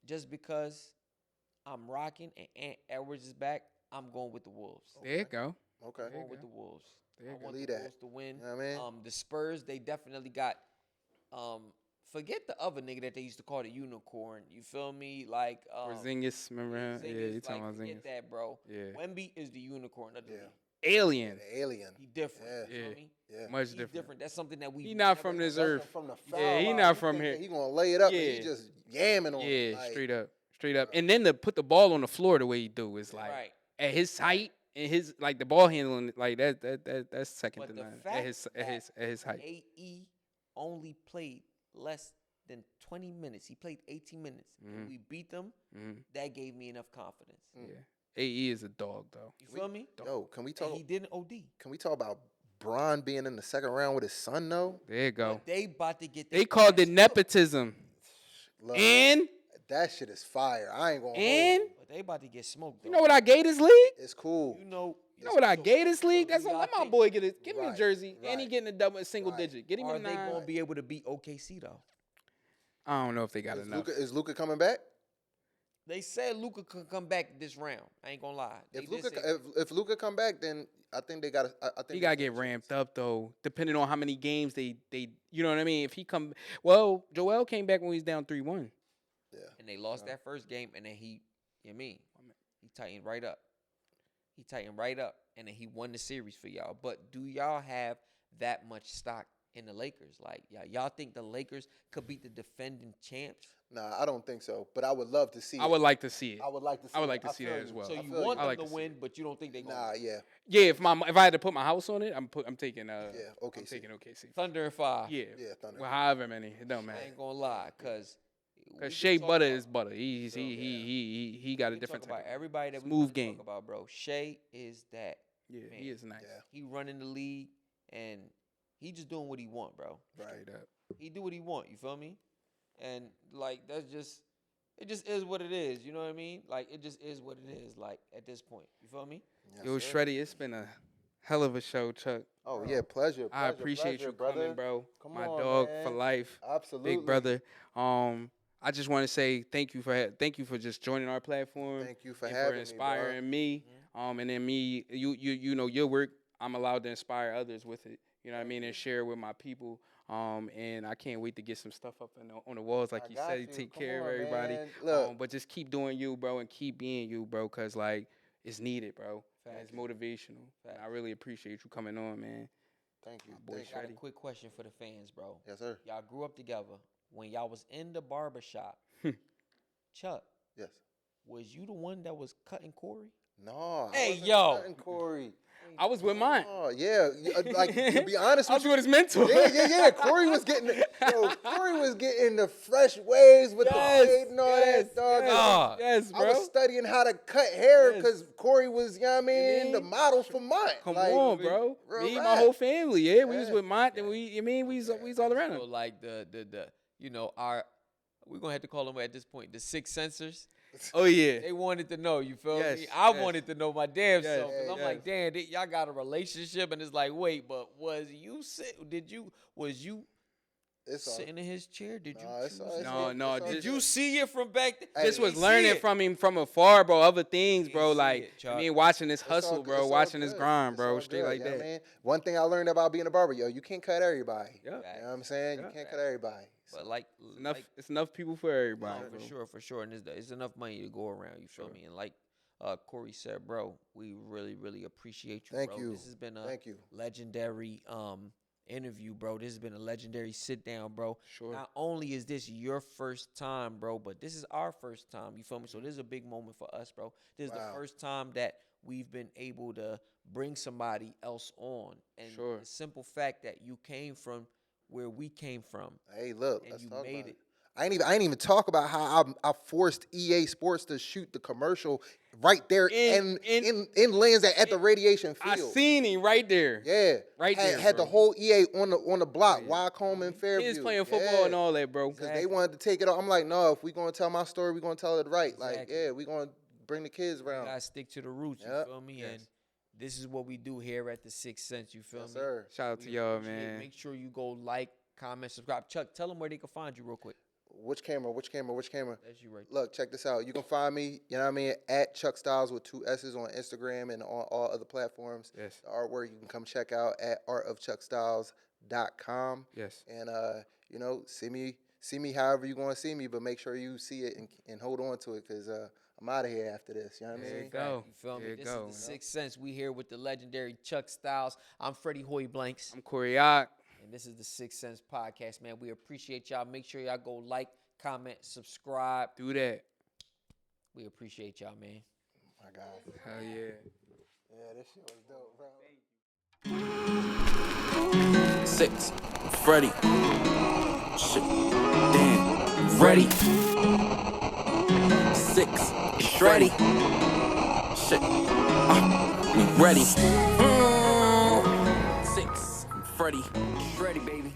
Just because I'm rocking and Ant Edwards is back, I'm going with the Wolves. There you go. Okay. I'm going with the Wolves. There you I go. want Believe the that. Wolves to win. You know what I mean? The Spurs, they definitely got forget the other nigga that they used to call the unicorn. You feel me? Like Porzingis, remember him? Yeah, you talking about forget Porzingis. that, bro. Yeah. Wemby is the unicorn of the league. Alien. The alien. He different. Yeah. You feel Yeah. me? Yeah. Much He's different. That's something that we. He not from this Nothing earth. From the foul Yeah, he line. not You from think here. that He gonna lay it up and Yeah. he just yamming on it. Yeah, Like, straight up. Straight up. And then to put the ball on the floor the way he do is like Right. at his height and his like the ball handling like that's second But to the none. fact At his height. AE only played less than 20 minutes. He played 18 minutes. And we beat them. That gave me enough confidence. Yeah. AE is a dog though. You feel me? Yo, can we And talk? he didn't OD. Can we talk about Bron being in the second round with his son though? There you go. But they about to get. They called it nepotism. Look, And that shit is fire. I ain't gonna. and hold you. But they about to get smoked. you Though. know what I gave this league? It's cool. You know. You know what I gave this league? so That's do y'all let my think- boy get it. Give him a Right, jersey, and he right, getting a single right. digit. Get him Are a they 9. gonna be able to beat OKC though? I don't know if they got enough. Is Luka coming back? They said Luka could come back this round. I ain't gonna lie. They If did Luka say- if Luka come back, then I think they got. I think He they gotta got get a chance. ramped up though, depending on how many games they you know what I mean. If he come, well, Joel came back when he was down 3-1. Yeah. and they lost that first game, and then he tightened right up. He tightened right up, and then he won the series for y'all. But do y'all have that much stock in the Lakers? Like, y'all think the Lakers could beat the defending champs? Nah, I don't think so. But I would love to see. I would like to see it. I would like to see. I would it. like to see feel that as you. well. So I you feel want I them like to to see win, but you don't think they gonna Nah, win. yeah, Yeah, if I had to put my house on it, I'm taking yeah. I'm OKC. taking OKC. Thunder and 5. Yeah, Yeah, Thunder. well, however many, it don't I matter. ain't gonna lie, cause Shea Butter is butter. He got a we different talk about type. everybody that we smooth wanna game. Talk about, bro. Shea is that. Yeah, man. he is nice. Yeah. He running the league, and he just doing what he want, bro. Right. Straight up. He do what he want. You feel me? And like it just is what it is. You know what I mean? Like it just is what it is. Like at this point, you feel me? Yes, Yo, sir. Shreddy, it's been a hell of a show, Chuck. Oh yeah, pleasure. I appreciate you brother. coming, bro. Come My on, dog man. for life. Absolutely, Big brother. I just want to say thank you for just joining our platform. Thank you for and having for me, inspiring me. And then me, you know your work. I'm allowed to inspire others with it. You know what I mean, and share it with my people. And I can't wait to get some stuff up on the walls, like I you got said. you. Take Come care on, of everybody. man. Look. But just keep doing you, bro, and keep being you, bro, cause like it's needed, bro. And Facts. it's motivational. And I really appreciate you coming on, man. Thank you. boy Thank Got a you. quick question for the fans, bro. Yes, sir. Y'all grew up together. When y'all was in the barber shop, Chuck, Yes. was you the one that was cutting Corey? No. Hey, I wasn't yo. cutting Corey. I was with mine. Oh yeah. Like to be honest I with was you. with his mentor. Yeah. Corey was getting the fresh waves with Yes, the fade and all yes, that, dog. yes. Dog. Yes, I bro. was studying how to cut hair Yes. because Corey was, you know what I mean, the mean? model for mine. Come Like, on, bro. real Me and rap. my whole family, yeah. We was Yeah. with mine, and we was all around So him. like the you know we're gonna have to call them at this point the six sensors. Oh yeah. They wanted to know, you feel Yes, me? I yes. wanted to know my damn Yes, self. 'Cause I'm yes. like, damn, y'all got a relationship, and it's like, wait, but was you It's all, sitting in his chair? Did you Nah, it's choose all- him? it's No, all- no, it's all Did good. you see it from back there? Just Did was he see learning it? from him from afar, bro. Other things, He bro. see Like it, Chuck. I mean, watching his It's all hustle, good. bro. It's all Watching his good. grind, It's bro. all Straight good, like you know what that. I mean? One thing I learned about being a barber, yo, you can't cut everybody. Yeah. You know what I'm saying? Yeah. You can't cut everybody. But like, It's enough people for everybody. no, bro. for sure, and it's enough money to go around. You feel Sure. me? And like Corey said, bro, we really, really appreciate you. Thank bro. you. This has been a Thank you. legendary interview, bro. This has been a legendary sit down, bro. Sure. Not only is this your first time, bro, but this is our first time. You feel me? So this is a big moment for us, bro. This is the first time that we've been able to bring somebody else on. And the simple fact that you came from where we came from. Hey, look, and let's you talk made about it. I ain't even talk about how I forced EA Sports to shoot the commercial right there in lens at the radiation field. I seen him right there. Yeah, right there. Had bro. the whole EA on the block, Wycombe and Fairview. Kids playing football and all that, bro. Because they wanted to take it off. I'm like, no, if we gonna tell my story, we gonna tell it right. Like, yeah, we gonna bring the kids around. You gotta stick to the roots. You feel me? And this is what we do here at the Sixth Sense. You feel me? Sir. Shout out to y'all, man. Make sure you go like, comment, subscribe. Chuck, tell them where they can find you real quick. Which camera? That's you right there. Look, check this out. You can find me, you know what I mean, at Chuck Styles with 2 S's on Instagram and on all other platforms. Yes. The artwork you can come check out at artofchuckstyles.com. Yes. And you know, see me however you gonna see me, but make sure you see it and hold on to it, because I'm out of here after this. You know what I mean? There you go. You feel me? There you This go. is the Sixth Sense. We here with the legendary Chuck Styles. I'm Freddie Hoy Blanks. I'm Corey Ock. And this is the Sixth Sense podcast, man. We appreciate y'all. Make sure y'all go like, comment, subscribe. Do that. We appreciate y'all, man. My God. Hell yeah. Yeah, this shit was dope, bro. 6, Freddie. Shit, damn, ready. 6, Shreddy. Shit, we ready. 6, Freddie. Shreddy, baby.